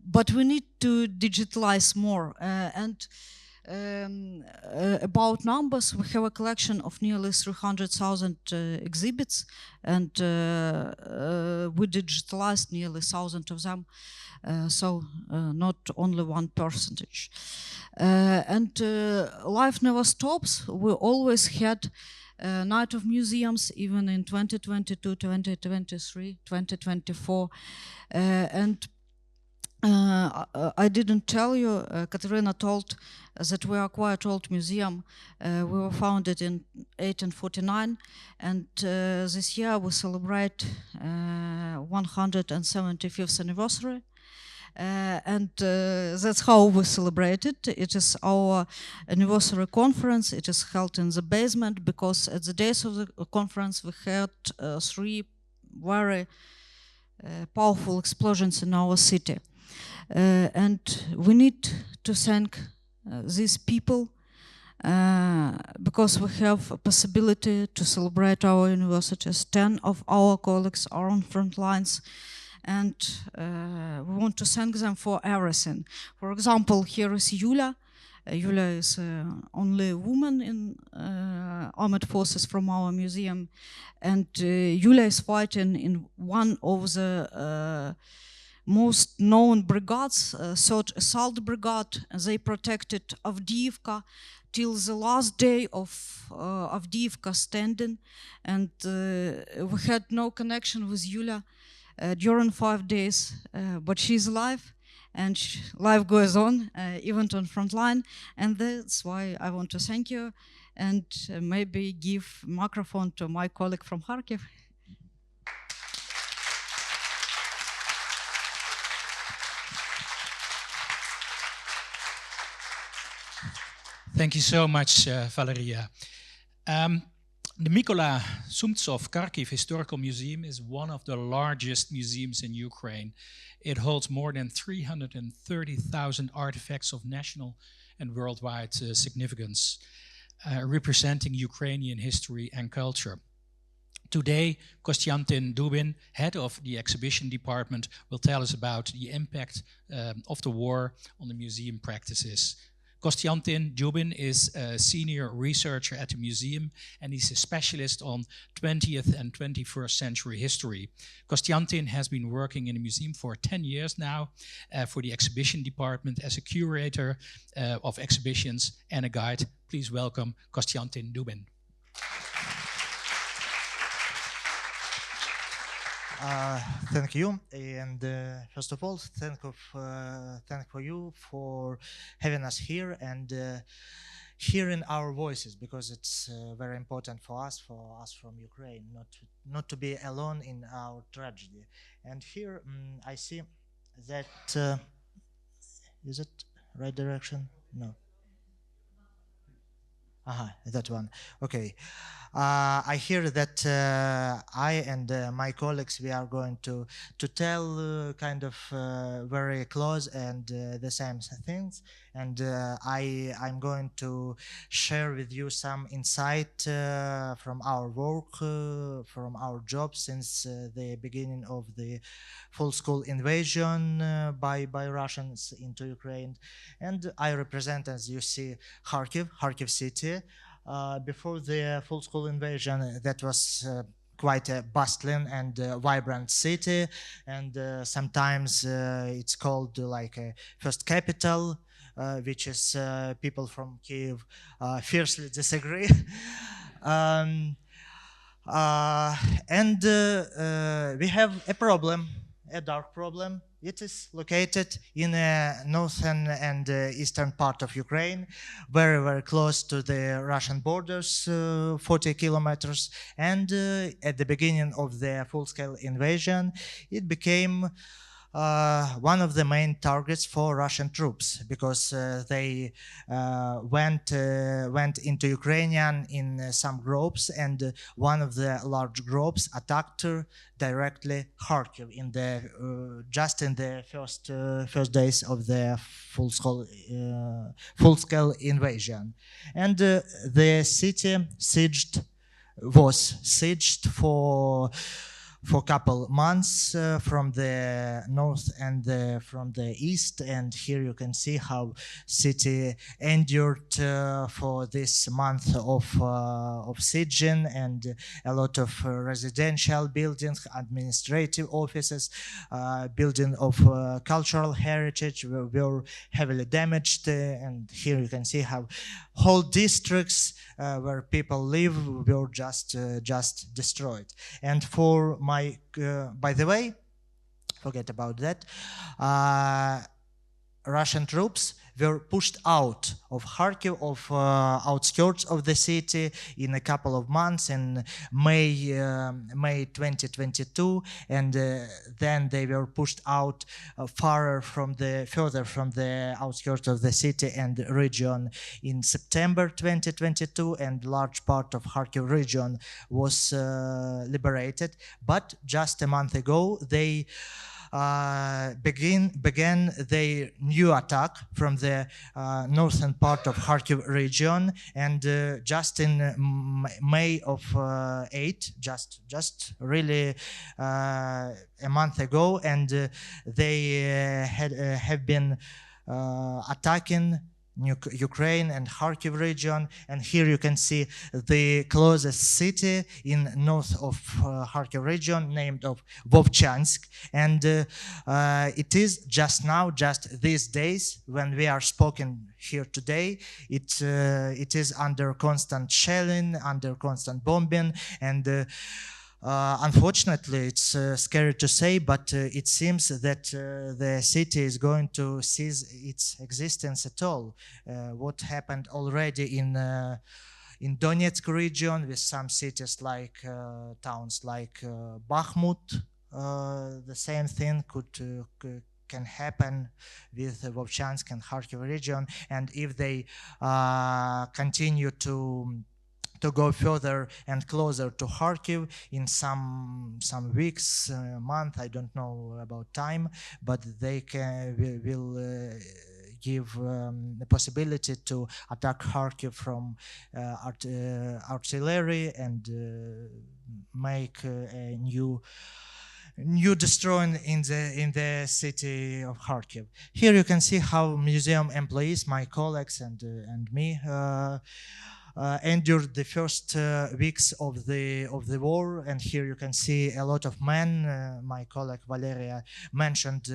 But we need to digitalize more, and about numbers, we have a collection of nearly 300,000 exhibits, and we digitalized nearly 1,000 of them, so not only 1%. And life never stops. We always had Night of Museums, even in 2022, 2023, 2024, and I didn't tell you, Kateryna told that we are quite old museum. We were founded in 1849, and this year we celebrate 175th anniversary. And that's how we celebrate it. It is our anniversary conference. It is held in the basement, because at the days of the conference we had 3 very powerful explosions in our city. And we need to thank these people, because we have a possibility to celebrate our universities. 10 of our colleagues are on front lines, and we want to thank them for everything. For example, here is Yuliia. Yuliia is only woman in armed forces from our museum, and Yuliia is fighting in one of the most known brigades, 3rd Assault Brigade. They protected Avdiivka till the last day of Avdiivka standing, and we had no connection with Yuliia during 5 days, but she's alive, and life goes on, even on frontline, and that's why I want to thank you, and maybe give microphone to my colleague from Kharkiv. Thank you so much, Valeria. The Mykola Sumtsov Kharkiv Historical Museum is one of the largest museums in Ukraine. It holds more than 330,000 artifacts of national and worldwide significance, representing Ukrainian history and culture. Today, Kostiantyn Dubin, head of the exhibition department, will tell us about the impact of the war on the museum practices. Kostiantyn Dubin is a senior researcher at the museum, and he's a specialist on 20th and 21st century history. Kostiantyn has been working in the museum for 10 years now for the exhibition department as a curator of exhibitions and a guide. Please welcome Kostiantyn Dubin. Thank you, and first of all, thank for you for having us here and hearing our voices, because it's very important for us from Ukraine, not to be alone in our tragedy. And here I see that is it right direction? No. That one. Okay. I hear that I and my colleagues, we are going to tell kind of very close and the same things, and I'm going to share with you some insight from our work, from our job since the beginning of the full-scale invasion by Russians into Ukraine. And I represent, as you see, Kharkiv city. Before the full-scale invasion, that was quite a bustling and vibrant city, and sometimes it's called like a first capital, which is people from Kiev fiercely disagree. And we have a problem, a dark problem. It is located in the northern and eastern part of Ukraine, very, very close to the Russian borders, 40 kilometers. And at the beginning of the full-scale invasion, it became one of the main targets for Russian troops, because they went into Ukrainian in some groups, and one of the large groups attacked directly Kharkiv in the just in the first days of the full-scale invasion, and the city was sieged for a couple months from the north and from the east. And here you can see how city endured for this month of sieging, and a lot of residential buildings, administrative offices, building of cultural heritage were heavily damaged. And here you can see how whole districts where people live were just destroyed. And for my, by the way, forget about that, Russian troops were pushed out of Kharkiv, of outskirts of the city, in a couple of months in May 2022, and then they were pushed out further from the outskirts of the city and region in September 2022, and large part of Kharkiv region was liberated. But just a month ago, they began their new attack from the northern part of Kharkiv region, and just in May of 8, just really a month ago, and they have been attacking Ukraine and Kharkiv region. And here you can see the closest city in north of Kharkiv region, named of Vovchansk, and it is just these days when we are speaking here today, it is under constant shelling, under constant bombing, and Unfortunately, it's scary to say, but it seems that the city is going to cease its existence at all. What happened already in Donetsk region with some cities like towns like Bakhmut, the same thing can happen with Vovchansk and Kharkiv region, and if they continue to go further and closer to Kharkiv in some weeks, month, I don't know about time, but they will give the possibility to attack Kharkiv from artillery and make a new destroying in the city of Kharkiv. Here you can see how museum employees, my colleagues and me, endured the first weeks of the war, and here you can see a lot of men. My colleague Valeria mentioned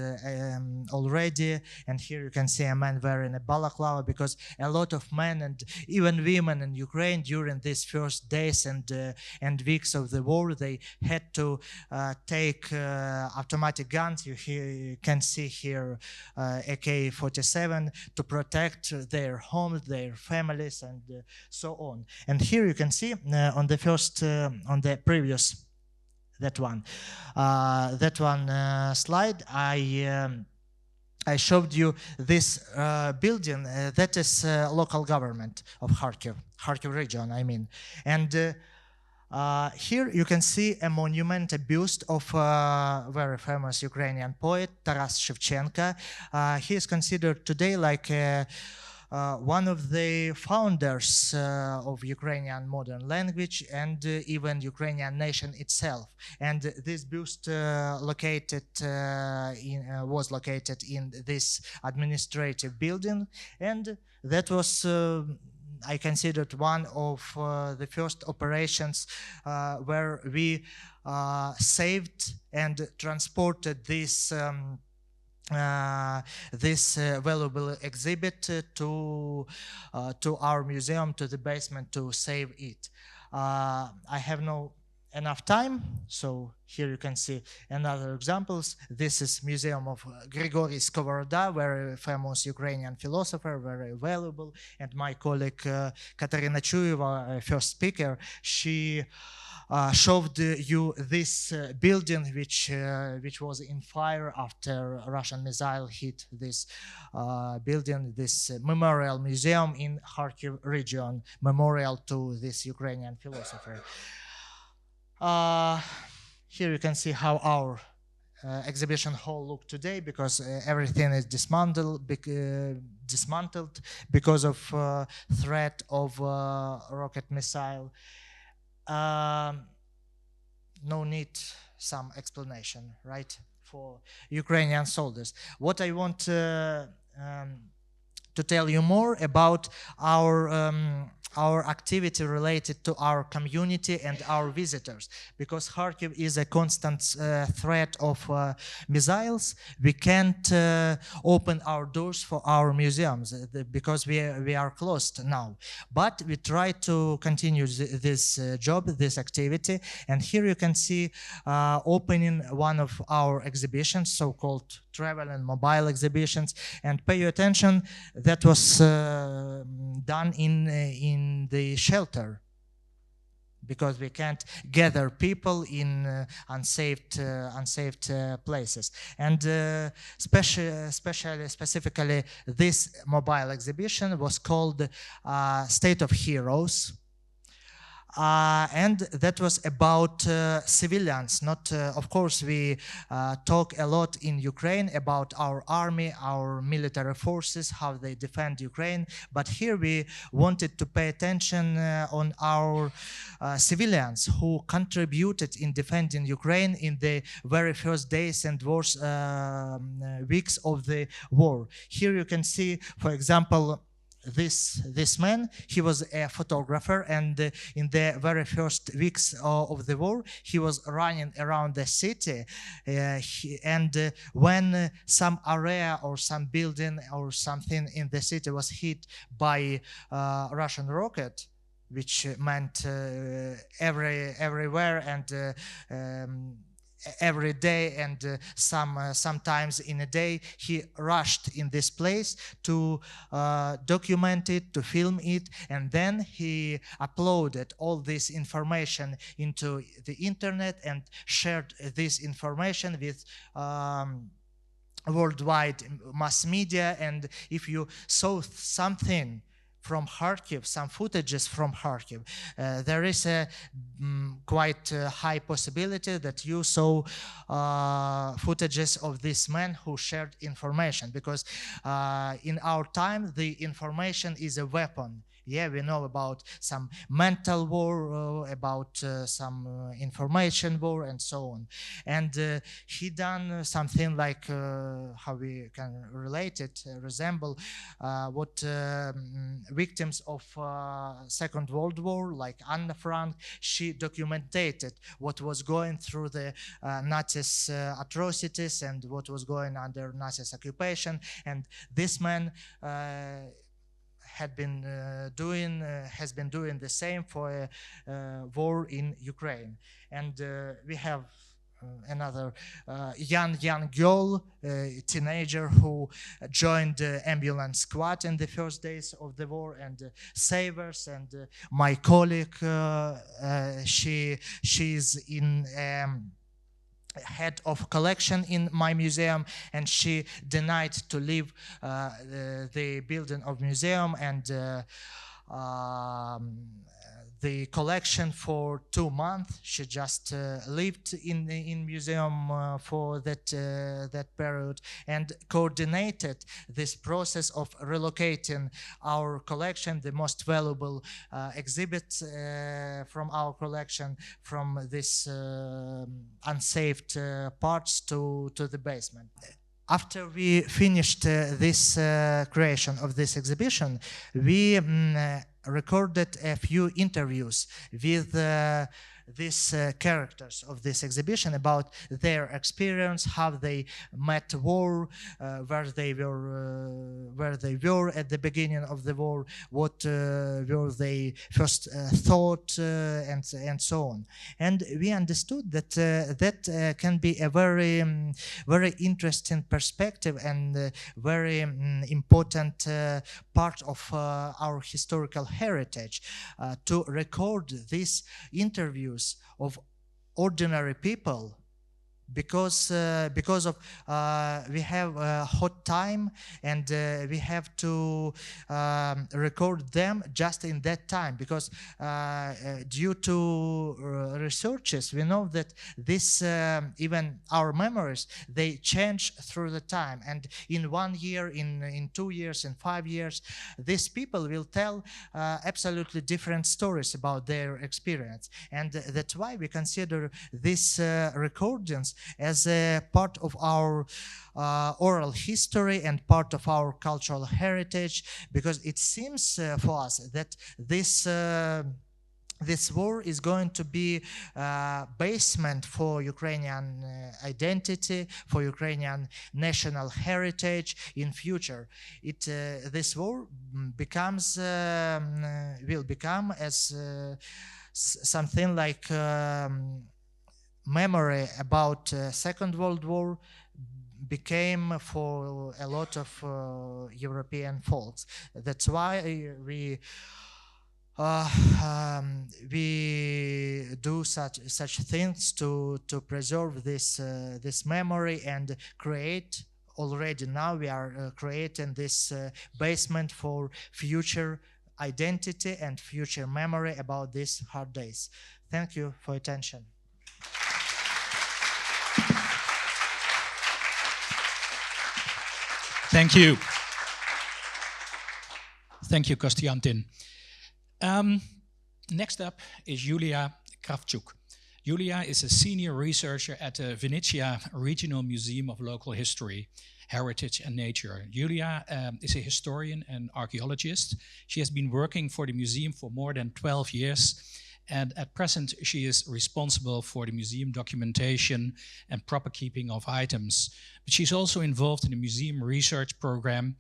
already, and here you can see a man wearing a balaclava, because a lot of men and even women in Ukraine during these first days and weeks of the war, they had to take automatic guns. You can see here AK-47 to protect their homes, their families, and so on. And here you can see on the first, on the previous, that one slide, I showed you this building that is local government of Kharkiv region, I mean. And here you can see a monument, a buste of a very famous Ukrainian poet, Taras Shevchenko. He is considered today like one of the founders of Ukrainian modern language and even Ukrainian nation itself. And this buste was located in this administrative building, and that was I considered one of the first operations where we saved and transported this valuable exhibit to our museum, to the basement, to save it. I have no enough time, so here you can see another examples. This is museum of Grigory Skovoroda, very famous Ukrainian philosopher, very valuable. And my colleague Kateryna Chuyeva, first speaker, she showed you this building which was in fire after a Russian missile hit this building, this memorial museum in Kharkiv region, memorial to this Ukrainian philosopher. Here you can see how our exhibition hall look today, because everything is dismantled because of threat of rocket missile. No need some explanation, right, for Ukrainian soldiers. What I want to tell you more about our activity related to our community and our visitors, because Kharkiv is a constant threat of missiles. We can't open our doors for our museums because we are closed now, but we try to continue this job, this activity. And here you can see opening one of our exhibitions, so-called travel and mobile exhibitions, and pay attention, that was done in the shelter, because we can't gather people in unsafe places. And specifically this mobile exhibition was called State of Heroes. And that was about civilians. Not, of course, we talk a lot in Ukraine about our army, our military forces, how they defend Ukraine. But here we wanted to pay attention on our civilians who contributed in defending Ukraine in the very first days and worst weeks of the war. Here you can see, for example, this man, he was a photographer, and in the very first weeks of the war, he was running around the city, and when some area or some building or something in the city was hit by Russian rocket, which meant everywhere and every day, and sometimes in a day he rushed in this place to document it, to film it, and then he uploaded all this information into the internet and shared this information with worldwide mass media. And if you saw something from Kharkiv, some footages from Kharkiv, there is a quite high possibility that you saw footages of this man who shared information, because in our time the information is a weapon. Yeah, we know about some mental war, about some information war, and so on. And he done something like, how we can relate it, resemble what victims of Second World War, like Anna Frank, she documented what was going through the Nazis' atrocities and what was going under Nazis' occupation. And this man has been doing the same for a war in Ukraine. And we have another young girl, teenager, who joined the ambulance squad in the first days of the war and saved us. And my colleague, she's in head of collection in my museum, and she denied to leave the building of museum and the collection for 2 months. She just lived in museum for that period and coordinated this process of relocating our collection, the most valuable exhibits from our collection, from this unsaved parts to the basement. After we finished this creation of this exhibition, we recorded a few interviews with these characters of this exhibition about their experience, how they met war, where they were at the beginning of the war, what were they first thought, and so on. And we understood that that can be a very very interesting perspective and very important part of our historical heritage, to record these interviews of ordinary people, because of we have a hot time, and we have to record them just in that time, because due to researches, we know that this even our memories, they change through the time, and in 1 year, in 2 years, in 5 years, these people will tell absolutely different stories about their experience. And that's why we consider these recordings as a part of our oral history and part of our cultural heritage, because it seems for us that this war is going to be a basement for Ukrainian identity, for Ukrainian national heritage in future. This war will become as something like memory about Second World War became for a lot of European folks. That's why we do such things to preserve this memory and create. Already now we are creating this basement for future identity and future memory about these hard days. Thank you for your attention. Thank you. Thank you, Kostiantyn. Next up is Yuliia Kravchuk. Yuliia is a senior researcher at the Vinnytsia Regional Museum of Local History, Heritage and Nature. Yuliia is a historian and archaeologist. She has been working for the museum for more than 12 years. And at present, she is responsible for the museum documentation and proper keeping of items. But she's also involved in the museum research program,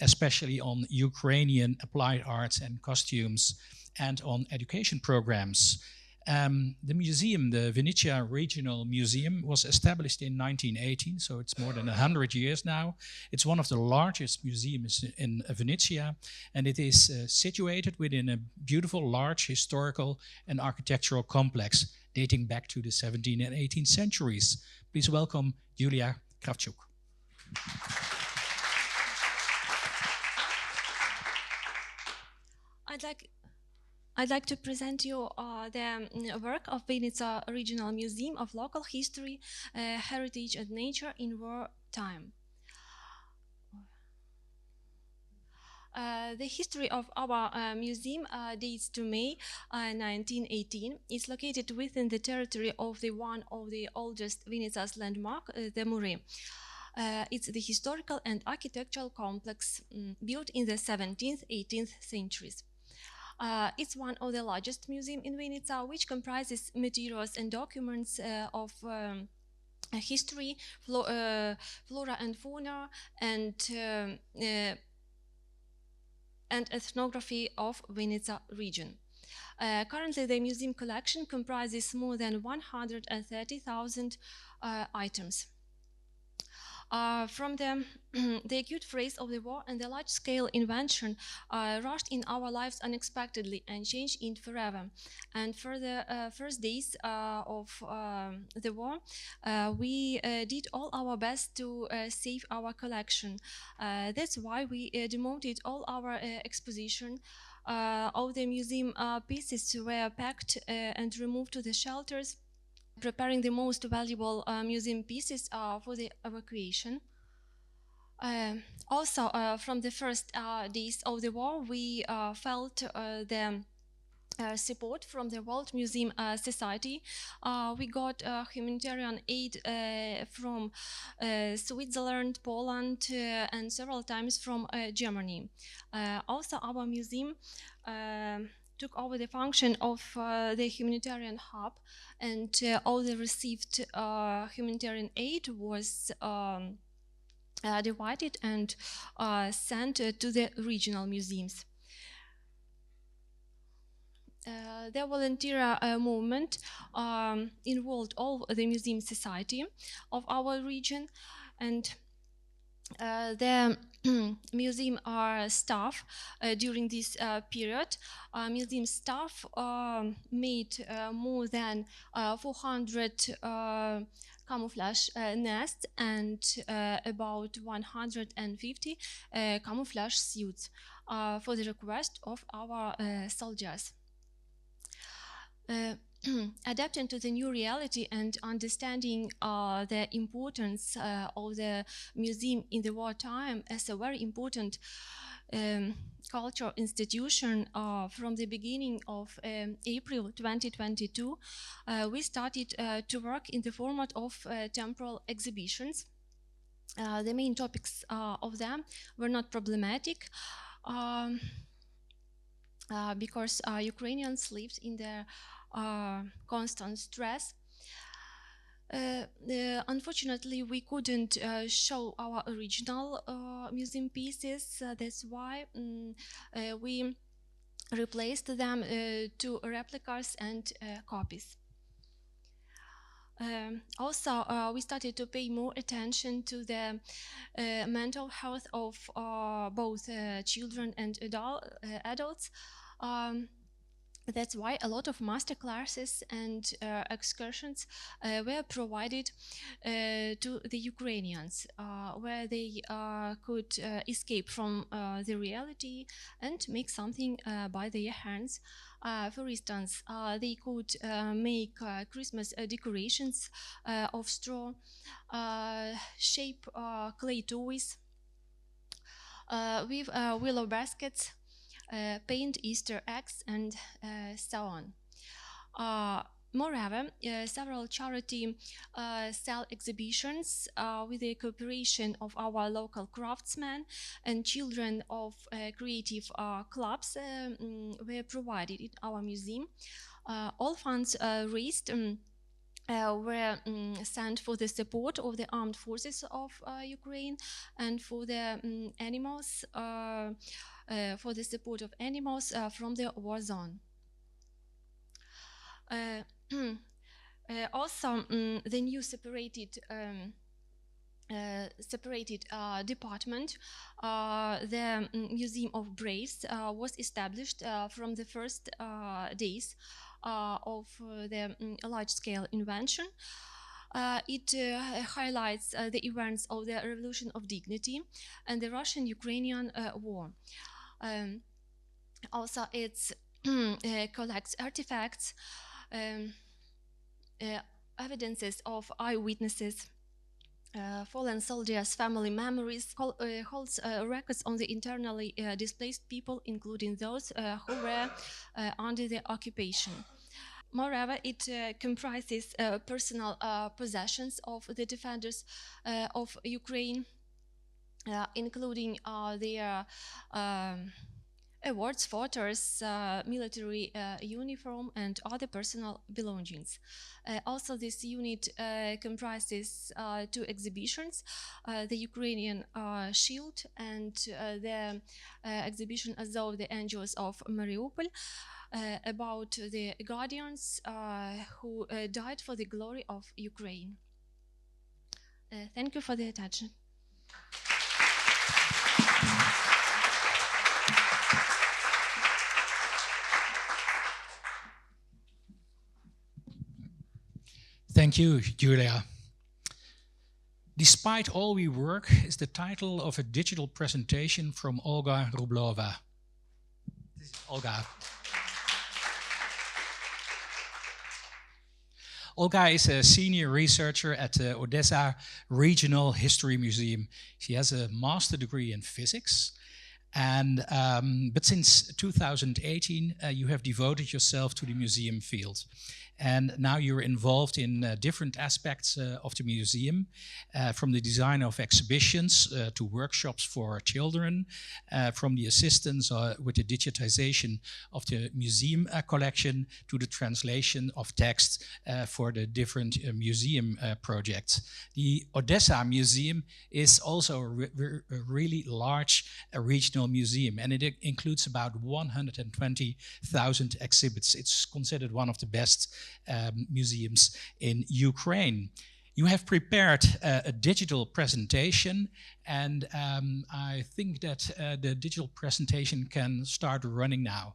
especially on Ukrainian applied arts and costumes. and on education programs. The museum, the Vinnytsia Regional Museum, was established in 1918, so it's more than 100 years now. It's one of the largest museums in Vinnytsia, and it is situated within a beautiful, large historical and architectural complex dating back to the 17th and 18th centuries. Please welcome Yuliia Kravchuk. I'd like to present you the work of Vinnytsia Regional Museum of Local History, Heritage and Nature in Wartime. The history of our museum dates to May 1918. It's located within the territory of one of the oldest Vinnytsia's landmark, the Muri. It's the historical and architectural complex built in the 17th, 18th centuries. It's one of the largest museums in Vinnytsia, which comprises materials and documents of history, flora and fauna, and ethnography of Vinnytsia region. Currently, the museum collection comprises more than 130,000 items. From the acute phase of the war and the large-scale invention rushed in our lives unexpectedly and changed it forever. And for the first days of the war, we did all our best to save our collection. That's why we demoted all our exposition. All the museum pieces were packed and removed to the shelters, preparing the most valuable museum pieces for the evacuation. Also, from the first days of the war, we felt the support from the World Museum Society. We got humanitarian aid from Switzerland, Poland, and several times from Germany. Also, our museum took over the function of the humanitarian hub, and all the received humanitarian aid was divided and sent to the regional museums. The volunteer movement involved all the museum society of our region, and the museum staff during this period. Museum staff made more than 400 camouflage nests and about 150 camouflage suits for the request of our soldiers. Adapting to the new reality and understanding the importance of the museum in the wartime as a very important cultural institution from the beginning of April 2022, we started to work in the format of temporal exhibitions. The main topics of them were not problematic because Ukrainians lived in their constant stress. Unfortunately, we couldn't show our original museum pieces. That's why we replaced them to replicas and copies. Also, we started to pay more attention to the mental health of both children and adults. That's why a lot of master classes and excursions were provided to the Ukrainians, where they could escape from the reality and make something by their hands. For instance, they could make Christmas decorations of straw, shape clay toys with willow baskets, paint Easter eggs, and so on. Moreover, several charity style exhibitions with the cooperation of our local craftsmen and children of creative clubs were provided in our museum. All funds raised were sent for the support of the armed forces of Ukraine and for the animals for the support of animals from the war zone. Also, the new separated department, the Museum of Braves, was established from the first days of the large-scale invention. It highlights the events of the Revolution of Dignity and the Russian-Ukrainian War. Also, it collects artifacts, evidences of eyewitnesses, fallen soldiers' family memories, holds records on the internally displaced people, including those who were under the occupation. Moreover, it comprises personal possessions of the defenders of Ukraine, including their awards, photos, military uniform, and other personal belongings. Also, this unit comprises two exhibitions, the Ukrainian Shield and the exhibition Azov, the Angels of Mariupol, about the guardians who died for the glory of Ukraine. Thank you for the attention. Thank you, Yuliia. Despite all we work is the title of a digital presentation from Olga Rublova. This is Olga. Olga is a senior researcher at the Odessa Regional History Museum. She has a master's degree in physics. But since 2018, you have devoted yourself to the museum field. And now you're involved in different aspects of the museum, from the design of exhibitions to workshops for children, from the assistance with the digitization of the museum collection to the translation of text for the different museum projects. The Odessa Museum is also a really large regional museum, and it includes about 120,000 exhibits. It's considered one of the best museums in Ukraine. You have prepared a digital presentation, and I think that the digital presentation can start running now.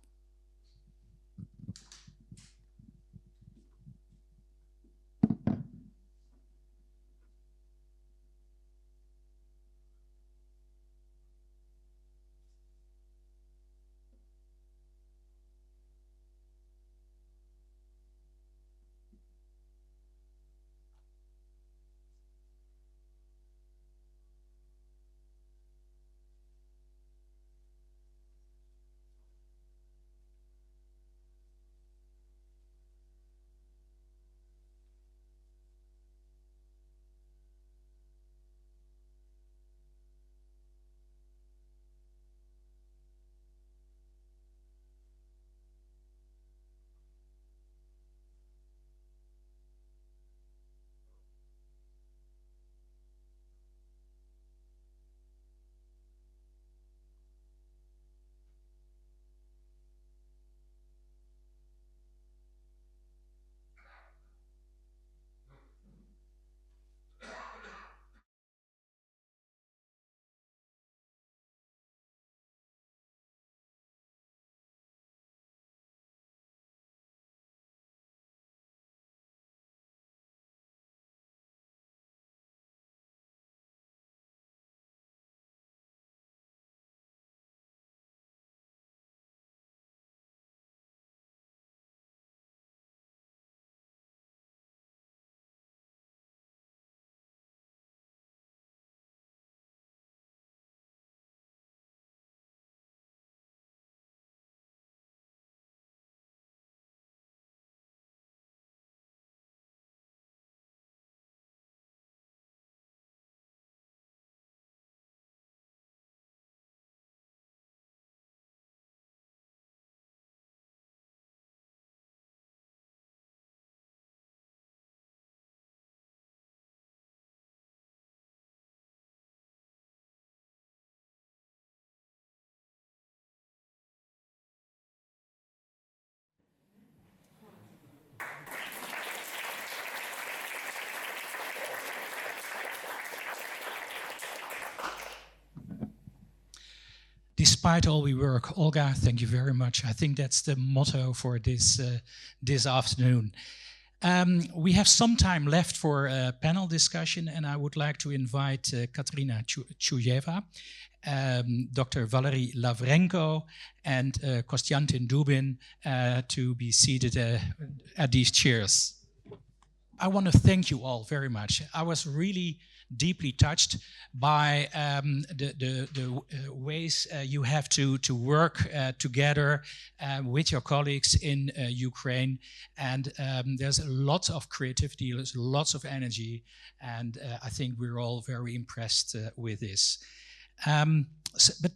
Despite all we work, Olga, thank you very much. I think that's the motto for this afternoon. We have some time left for a panel discussion, and I would like to invite Kateryna Chuyeva, Dr. Valeria Lavrenko, and Kostiantyn Dubin to be seated at these chairs. I want to thank you all very much. I was really deeply touched by the ways you have to work together with your colleagues in Ukraine, and there's a lot of creativity, there's lots of energy, and I think we're all very impressed with this. But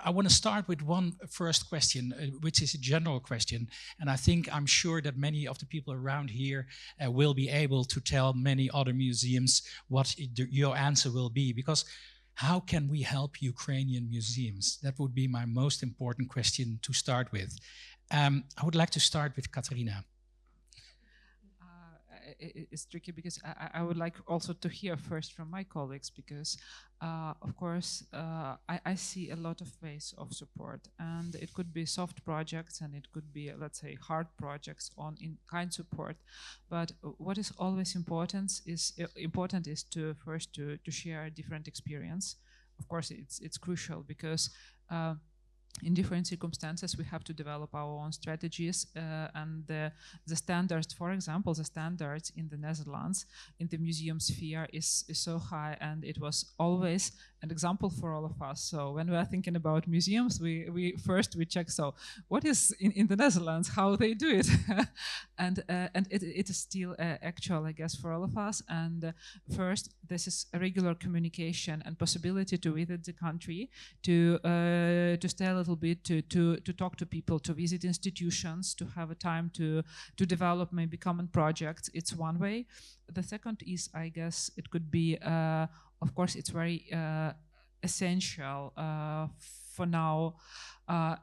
I want to start with one first question, which is a general question, and I'm sure that many of the people around here will be able to tell many other museums what your answer will be, because how can we help Ukrainian museums? That would be my most important question to start with. I would like to start with Kateryna. It's tricky because I would like also to hear first from my colleagues, because of course I see a lot of ways of support, and it could be soft projects and it could be, let's say, hard projects on in-kind support. But what is always important is to first to share different experience. Of course, it's crucial because in different circumstances, we have to develop our own strategies, and the standards, for example, the standards in the Netherlands, in the museum sphere is so high, and it was always an example for all of us. So when we are thinking about museums, we first check, so what is in the Netherlands, how they do it, and it is still actual, I guess, for all of us. And first, this is a regular communication and possibility to visit the country, to stay a little bit, to talk to people, to visit institutions, to have a time to develop maybe common projects. It's one way. The second is, I guess, it could be, of course, it's very essential for now.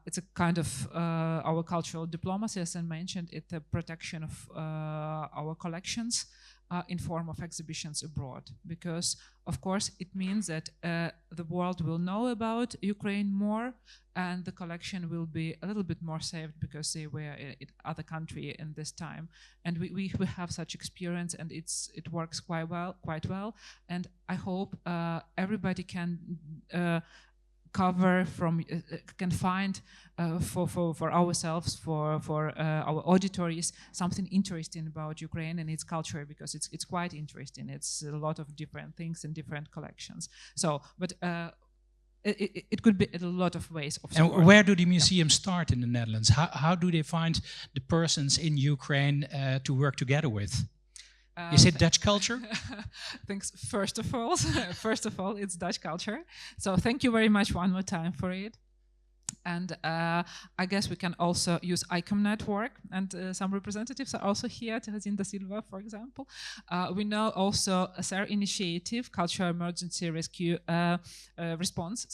It's a kind of our cultural diplomacy, as I mentioned, it's the protection of our collections in form of exhibitions abroad, because of course it means that the world will know about Ukraine more, and the collection will be a little bit more saved because they were in other country in this time. And we have such experience, and it works quite well. And I hope everybody can cover from can find for ourselves, for our auditories, something interesting about Ukraine and its culture, because it's quite interesting. It's a lot of different things in different collections. So, but it could be a lot of ways of support. And where do the museums start in the Netherlands? How do they find the persons in Ukraine to work together with? Is it DutchCulture? Thanks. First of all, it's DutchCulture. So thank you very much one more time for it. And I guess we can also use ICOM network, and some representatives are also here, Terezinda Silva, for example. We know also a SAR initiative, Cultural Emergency Rescue Response,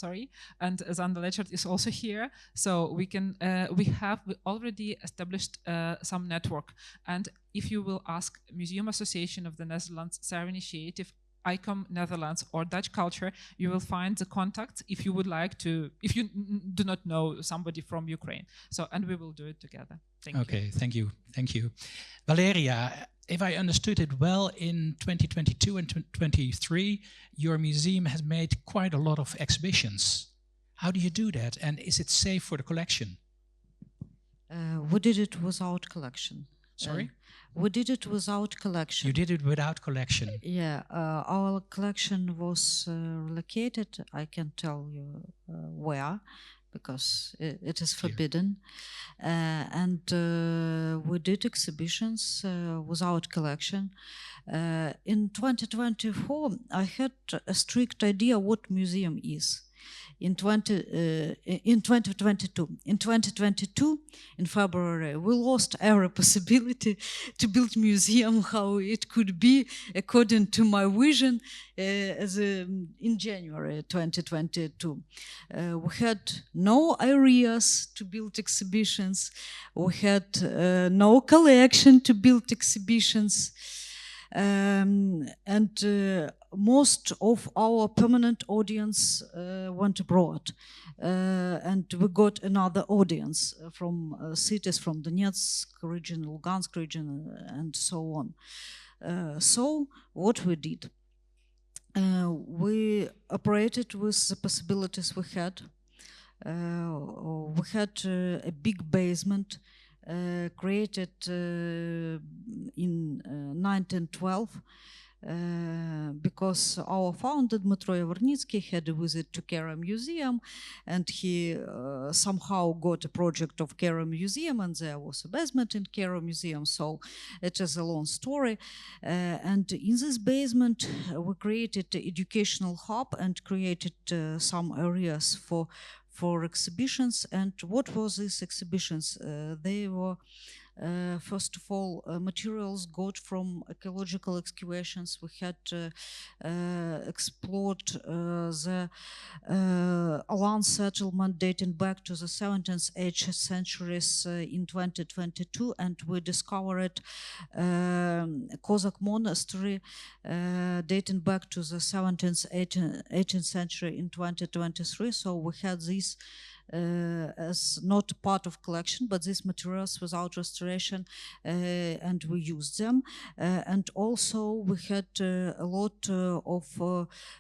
and Zanda Lechert is also here. So we have already established some network. And if you will ask Museum Association of the Netherlands SAR initiative, ICOM Netherlands or DutchCulture, you will find the contacts if you would like to, if you do not know somebody from Ukraine. So, and we will do it together. Thank you. Okay, thank you. Valeria, if I understood it well, in 2022 and 2023, your museum has made quite a lot of exhibitions. How do you do that? And is it safe for the collection? We did it without collection. Sorry? We did it without collection. You did it without collection? Yeah, our collection was relocated. I can tell you where, because it is forbidden. And we did exhibitions without collection. In 2024, I had a strict idea what museum is. In 2022. In 2022, in February, we lost every possibility to build museum, how it could be according to my vision in January 2022. We had no areas to build exhibitions. We had no collection to build exhibitions. and most of our permanent audience went abroad, and we got another audience from cities from Donetsk region, Lugansk region, and so on. So what we did, we operated with the possibilities we had. We had a big basement created in 1912 because our founder Dmytro Yavornitsky had a visit to Kara Museum, and he somehow got a project of Kara Museum, and there was a basement in Kara Museum, so it is a long story. And in this basement we created an educational hub and created some areas for exhibitions. And what was these exhibitions? They were first of all, materials got from ecological excavations. We had explored the Alan settlement dating back to the 17th, 18th centuries in 2022, and we discovered Cossack monastery dating back to the 17th, 18th century in 2023. So we had this as not part of collection, but these materials without restoration, and we used them. And also we had a lot of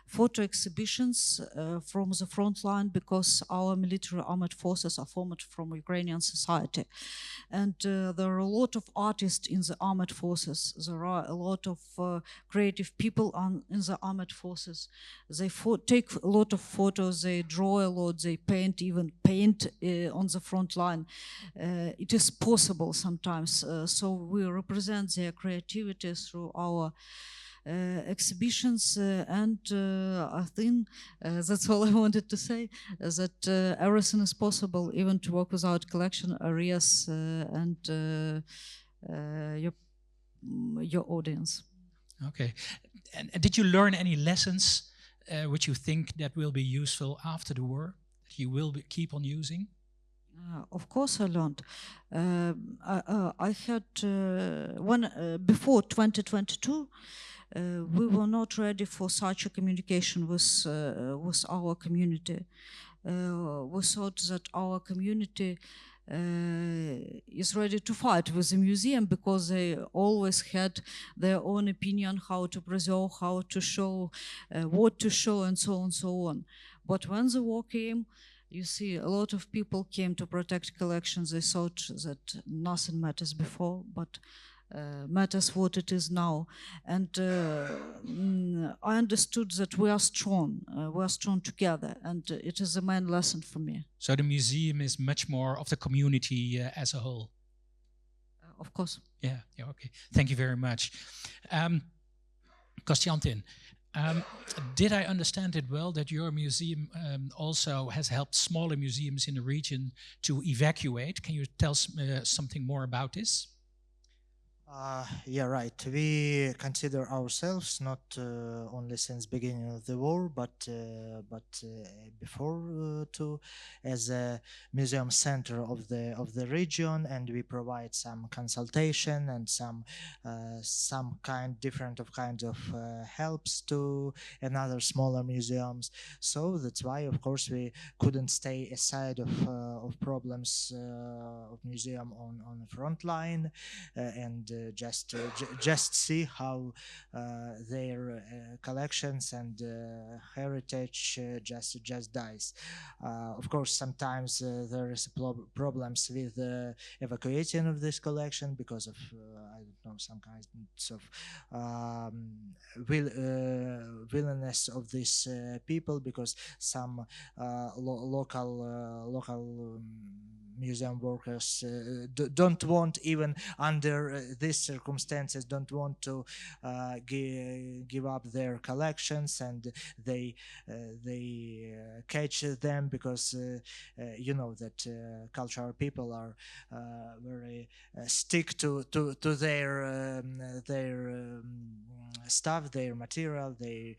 photo exhibitions from the front line, because our military armed forces are formed from Ukrainian society. And there are a lot of artists in the armed forces. There are a lot of creative people in the armed forces. They take a lot of photos, they draw a lot, they paint on the front line. It is possible sometimes. So we represent their creativity through our exhibitions, and I think that's all I wanted to say, that everything is possible, even to work without collection areas and your audience. Okay. And did you learn any lessons which you think that will be useful after the war, that you will keep on using? Of course, I learned. I had before 2022. We were not ready for such a communication with our community. We thought that our community is ready to fight with the museum, because they always had their own opinion how to preserve, how to show, what to show, and so on and so on. But when the war came, you see, a lot of people came to protect collections. They thought that nothing matters before, but matters what it is now. And I understood that we are strong together, and it is the main lesson for me. So the museum is much more of the community as a whole? Of course. Yeah, okay. Thank you very much. Kostiantyn, did I understand it well that your museum also has helped smaller museums in the region to evacuate? Can you tell something more about this? Yeah, right. We consider ourselves not only since beginning of the war, but before too, as a museum center of the region, and we provide some consultation and some different kinds of helps to another smaller museums. So that's why, of course, we couldn't stay aside of problems of museum on the front line and just see how their collections and heritage just dies. Of course, sometimes there is problems with evacuating of this collection because of I don't know, some kinds of willingness of these people, because some local museum workers don't want, even under these circumstances, don't want to give up their collections, and they catch them, because you know that cultural people are very stick to their stuff, their material, their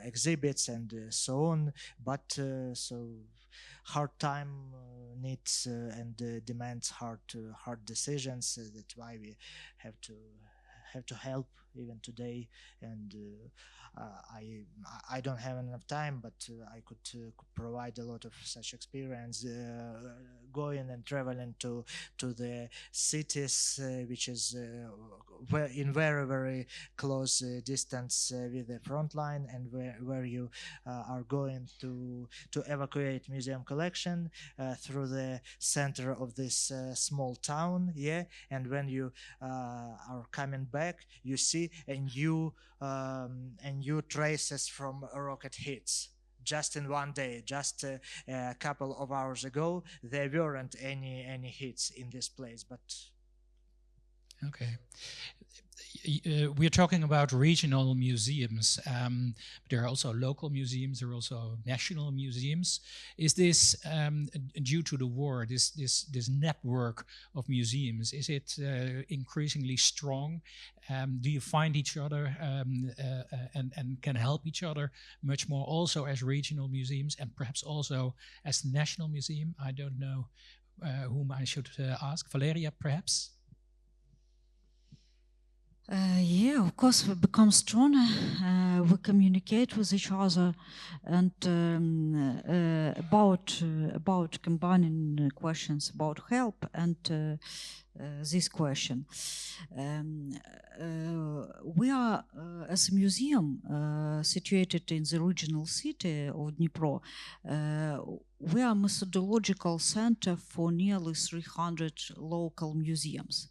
exhibits, and so on. But so hard time needs and demands hard decisions. That's why we have to help even today, and I don't have enough time, but I could provide a lot of such experience going and traveling to the cities which is in very close distance with the front line, and where you are going to evacuate museum collection through the center of this small town, yeah, and when you are coming back, you see a new traces from rocket hits. Just in one day, just a couple of hours ago, there weren't any hits in this place, but okay. We're talking about regional museums, but there are also local museums, there are also national museums. Is this due to the war, this network of museums, is it increasingly strong? Do you find each other and can help each other much more also as regional museums and perhaps also as the national museum? I don't know whom I should ask. Valeria, perhaps? Yeah, of course, we become stronger. We communicate with each other, and about combining questions about help and this question. We are, as a museum situated in the regional city of Dnipro, we are a methodological center for nearly 300 local museums.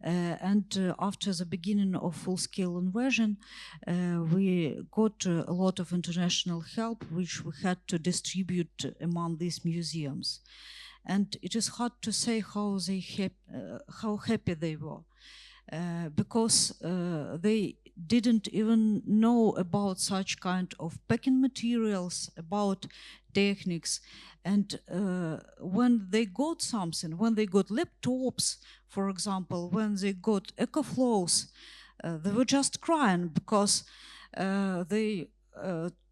And after the beginning of full-scale invasion, we got a lot of international help, which we had to distribute among these museums. And it is hard to say how happy they were, because they didn't even know about such kind of packing materials, about techniques. And when they got something, when they got laptops, for example, when they got EcoFlows, they were just crying, because they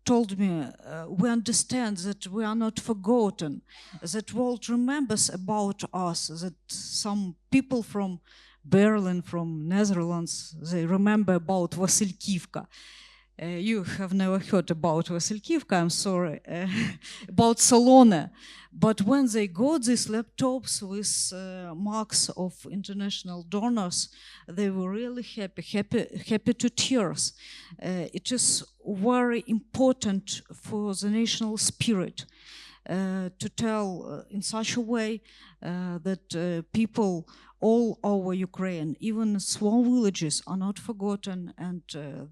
told me, we understand that we are not forgotten, that world remembers about us, that some people from Berlin, from Netherlands, they remember about Vasilkivka. You have never heard about Vasilkivka, I'm sorry, about Salone. But when they got these laptops with marks of international donors, they were really happy to tears. It is very important for the national spirit to tell in such a way that people all over Ukraine, even small villages, are not forgotten, and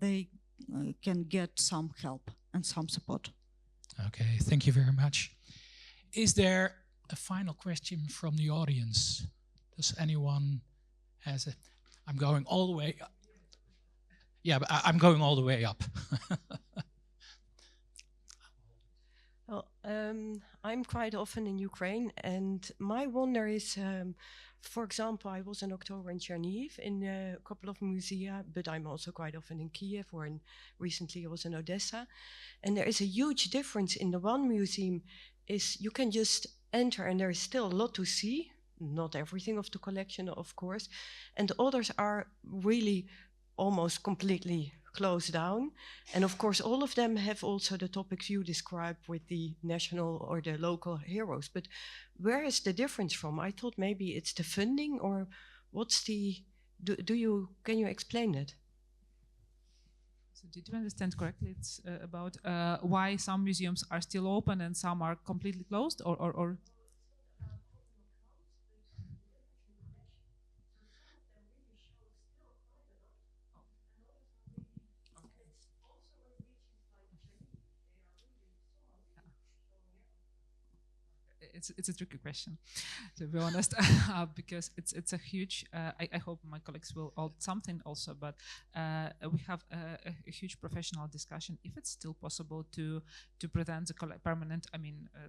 they can get some help and some support. Okay, thank you very much. Is there a final question from the audience? Does anyone has a... I'm going all the way up. Yeah, but I'm going all the way up. Well, I'm quite often in Ukraine, and my wonder is, for example, I was in October in Chernihiv in a couple of musea, but I'm also quite often in Kiev, or recently I was in Odessa. And there is a huge difference. In the one museum is you can just enter and there is still a lot to see, not everything of the collection, of course, and others are really almost completely closed down. And of course, all of them have also the topics you described with the national or the local heroes. But where is the difference from? I thought maybe it's the funding, or what's the, can you explain it? So did you understand correctly? It's about why some museums are still open and some are completely closed, or? It's a tricky question, to be honest, because it's a huge. I hope my colleagues will add something also, but we have a huge professional discussion if it's still possible to present the permanent,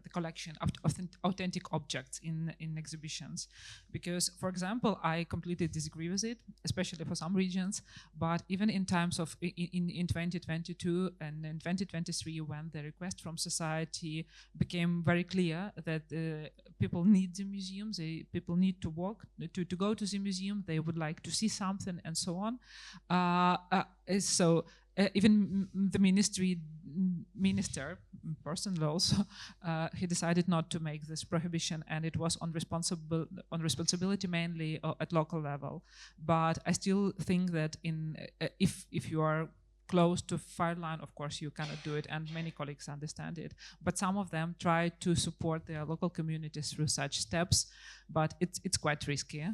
the collection of authentic objects in exhibitions, because, for example, I completely disagree with it, especially for some regions. But even in times of in 2022 and in 2023, when the request from society became very clear that people need the museums. People need to walk to go to the museum. They would like to see something and so on. So even the minister personally also he decided not to make this prohibition, and it was on responsibility mainly at local level. But I still think that if you are close to fire line, of course you cannot do it, and many colleagues understand it. But some of them try to support their local communities through such steps, but it's quite risky.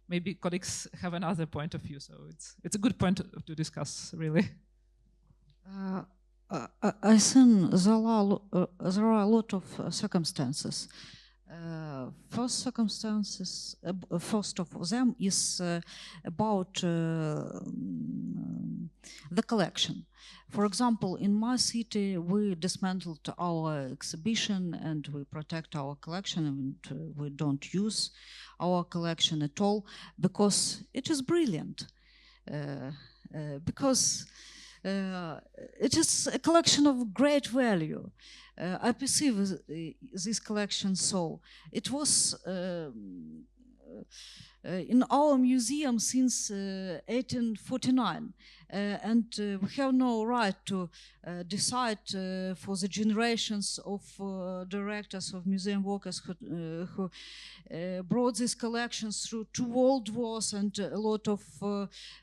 Maybe colleagues have another point of view, so it's a good point to discuss, really. I think there are a lot of circumstances. First of them is about the collection. For example, in my city, we dismantled our exhibition and we protect our collection, and we don't use our collection at all because it is brilliant. Because it is a collection of great value. I perceive this collection so. It was in our museum since 1849, and we have no right to decide for the generations of directors, of museum workers who brought these collections through 2 world wars and a lot of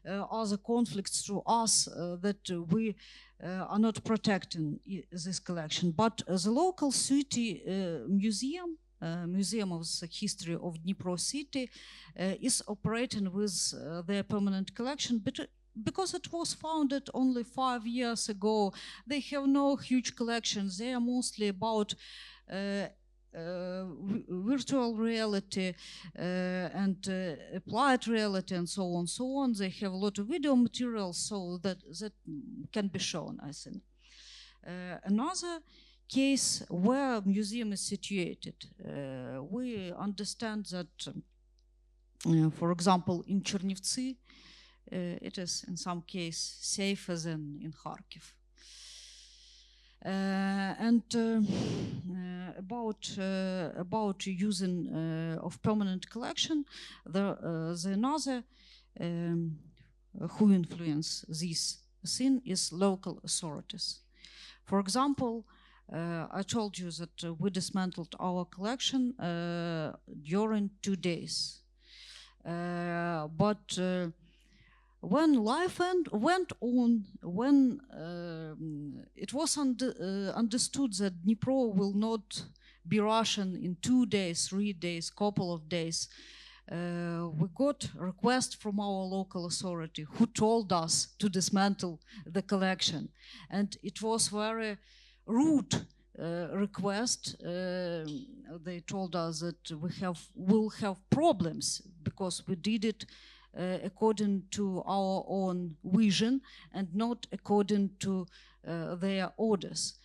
other conflicts through us that we are not protecting this collection. But the local city museum, Museum of the History of Dnipro city, is operating with their permanent collection, but because it was founded only 5 years ago, they have no huge collections. They are mostly about virtual reality and applied reality and so on, so on. They have a lot of video material, so that can be shown, I think. Another case where museum is situated, we understand that, for example, in Chernivtsi, it is in some case safer than in Kharkiv. And about using of permanent collection, the another who influence this thing is local authorities. For example, I told you that we dismantled our collection during 2 days, but when life went on, when it was understood that Dnipro will not be Russian in 2 days, 3 days, couple of days, we got a request from our local authority who told us to dismantle the collection. And it was very rude request. They told us that we'll have problems because we did it according to our own vision and not according to their orders.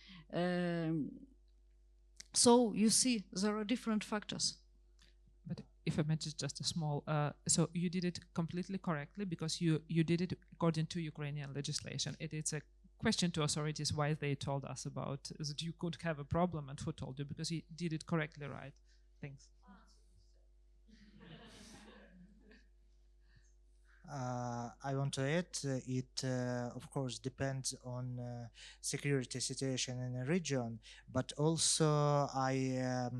So you see, there are different factors. But if I mention just a small, so you did it completely correctly because you did it according to Ukrainian legislation. It's a question to authorities why they told us about that you could have a problem and who told you, because you did it correctly, right? Thanks. I want to add, it of course depends on security situation in a region, but also I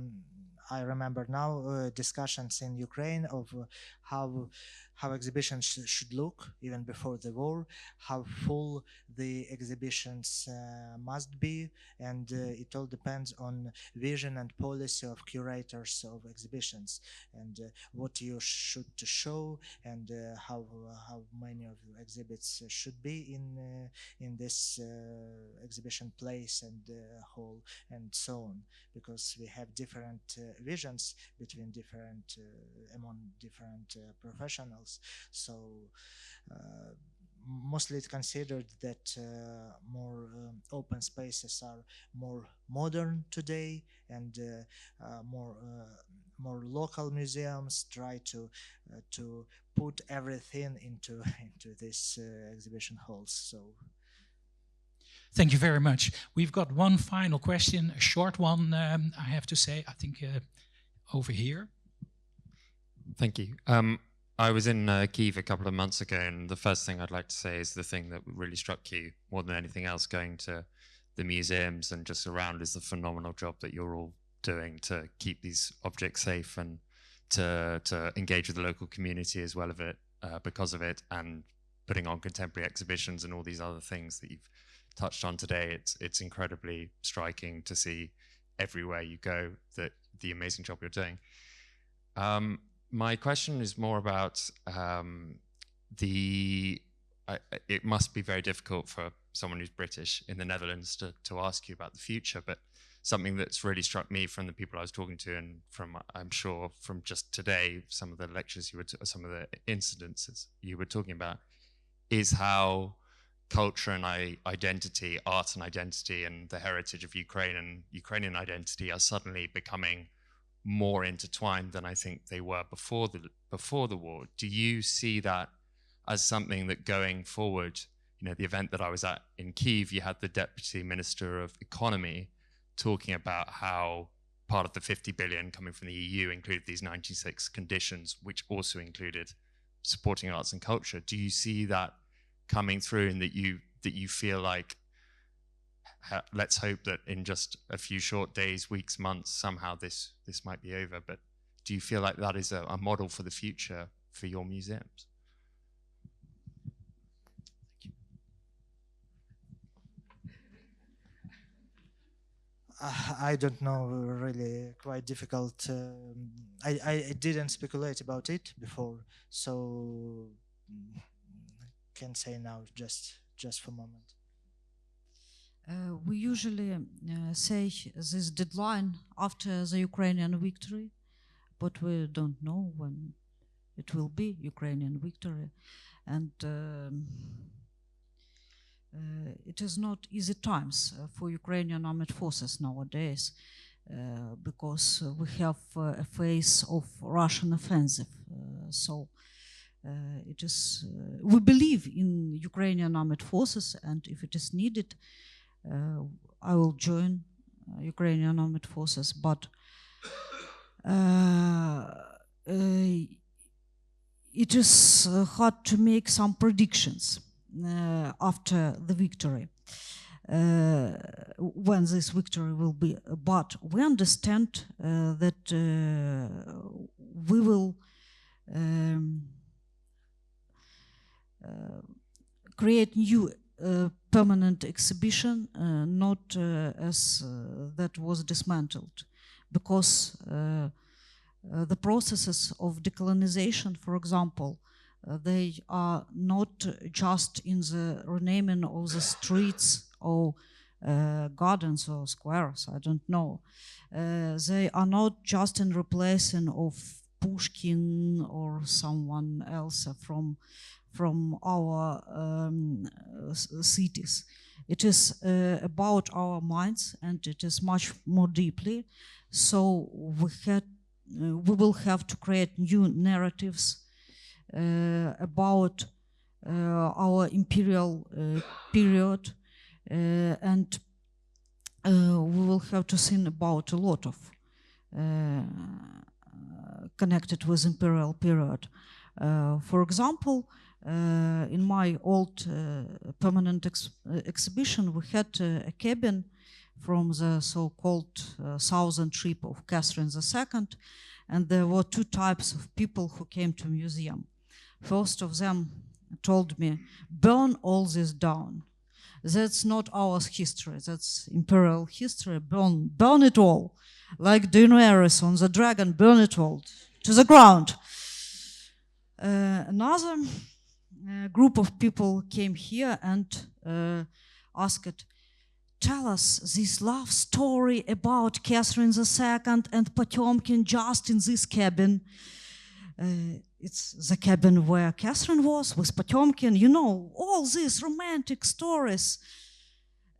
remember now discussions in Ukraine of how exhibitions should look even before the war, how full the exhibitions must be, and it all depends on vision and policy of curators of exhibitions, and what you should show, and how many of the exhibits should be in this exhibition place and hall and so on, because we have different visions between different among different professionals. So mostly it's considered that more open spaces are more modern today, and more local museums try to put everything into this exhibition halls. So thank you very much. We've got one final question, a short one, I have to say. I think over here. Thank you. I was in Kyiv a couple of months ago, and the first thing I'd like to say is the thing that really struck you more than anything else going to the museums and just around is the phenomenal job that you're all doing to keep these objects safe and to engage with the local community as well of it because of it, and putting on contemporary exhibitions and all these other things that you've touched on today. It's incredibly striking to see everywhere you go that the amazing job you're doing. My question is more about it must be very difficult for someone who's British in the Netherlands to ask you about the future, but something that's really struck me from the people I was talking to, and from, I'm sure, from just today, some of the lectures some of the incidences you were talking about, is how culture and identity, art and identity, and the heritage of Ukraine and Ukrainian identity are suddenly becoming more intertwined than I think they were before the war. Do you see that as something that going forward, you know, the event that I was at in Kyiv, you had the Deputy Minister of Economy talking about how part of the 50 billion coming from the EU included these 96 conditions, which also included supporting arts and culture. Do you see that coming through, and that you feel like, let's hope that in just a few short days, weeks, months, somehow this might be over, but do you feel like that is a model for the future for your museums? I don't know, really quite difficult. I didn't speculate about it before, so can't say now, just for a moment. We usually say this deadline after the Ukrainian victory, but we don't know when it will be Ukrainian victory. And it is not easy times for Ukrainian armed forces nowadays, because we have a phase of Russian offensive. So it is, we believe in Ukrainian armed forces, and if it is needed, I will join Ukrainian armed forces, but it is hard to make some predictions after the victory, when this victory will be. But we understand that we will create new permanent exhibition, not as that was dismantled, because the processes of decolonization, for example, they are not just in the renaming of the streets or gardens or squares, I don't know. They are not just in replacing of Pushkin or someone else from our cities. It is about our minds, and it is much more deeply. So we will have to create new narratives about our imperial period, and we will have to think about a lot of connected with imperial period. For example, in my old permanent exhibition, we had a cabin from the so-called southern trip of Catherine II, and there were two types of people who came to museum. First of them told me, burn all this down. That's not our history, that's imperial history, burn it all. Like Daenerys on the dragon, burn it all to the ground. Another group of people came here and asked, tell us this love story about Catherine II and Potemkin just in this cabin. It's the cabin where Catherine was with Potemkin, you know, all these romantic stories.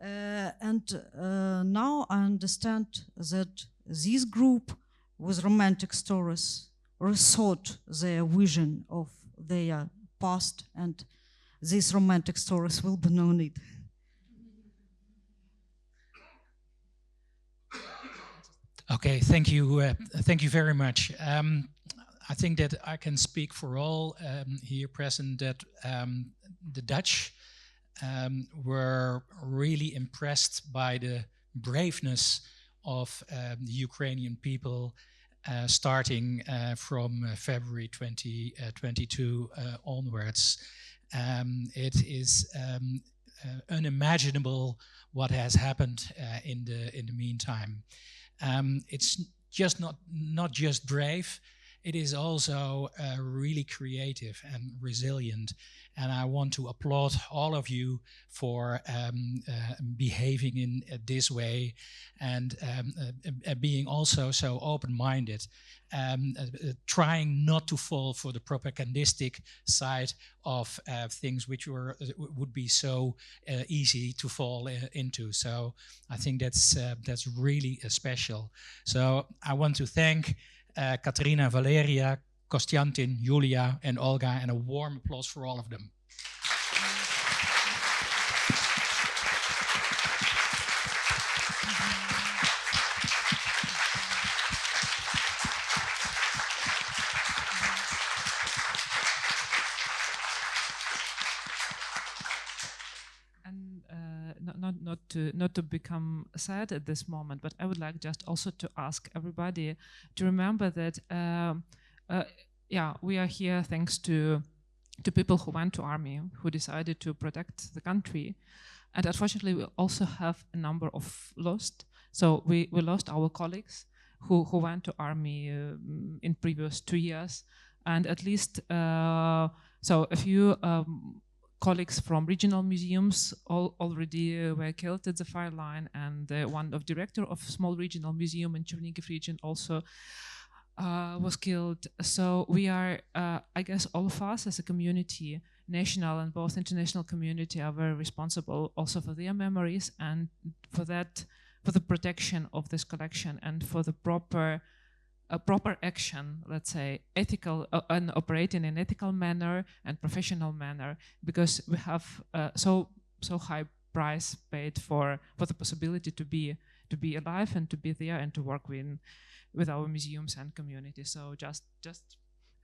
And now I understand that this group with romantic stories rethought their vision of their past, and these romantic stories will be no need. Okay, thank you very much. I think that I can speak for all here present that the Dutch were really impressed by the braveness of the Ukrainian people starting from February 2022 onwards. It is unimaginable what has happened in the meantime. It's just not just brave, it is also really creative and resilient. And I want to applaud all of you for behaving in this way and being also so open-minded, trying not to fall for the propagandistic side of things which would be so easy to fall into. So I think that's really special. So I want to thank Kateryna, Valeria, Kostiantyn, Yuliia, and Olga, and a warm applause for all of them. Not to become sad at this moment, but I would like just also to ask everybody to remember that we are here thanks to people who went to army, who decided to protect the country, and unfortunately we also have a number of lost. So we lost our colleagues who went to army in previous 2 years, and at least so a few colleagues from regional museums already were killed at the fire line, and one of director of small regional museum in Chernihiv region also was killed. So we are, I guess, all of us as a community, national and both international community, are very responsible also for their memories and for the protection of this collection and for the proper action, let's say, ethical and operating in an ethical manner and professional manner, because we have so high price paid for the possibility to be alive and to be there and to work with our museums and community. So just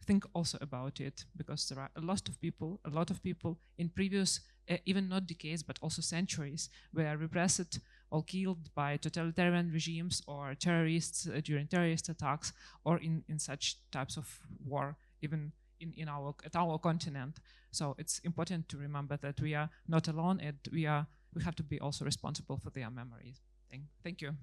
think also about it, because there are a lot of people in previous even not decades but also centuries were repressed or killed by totalitarian regimes or terrorists during terrorist attacks or in such types of war, even at our continent. So it's important to remember that we are not alone, and we have to be also responsible for their memories. Thank you.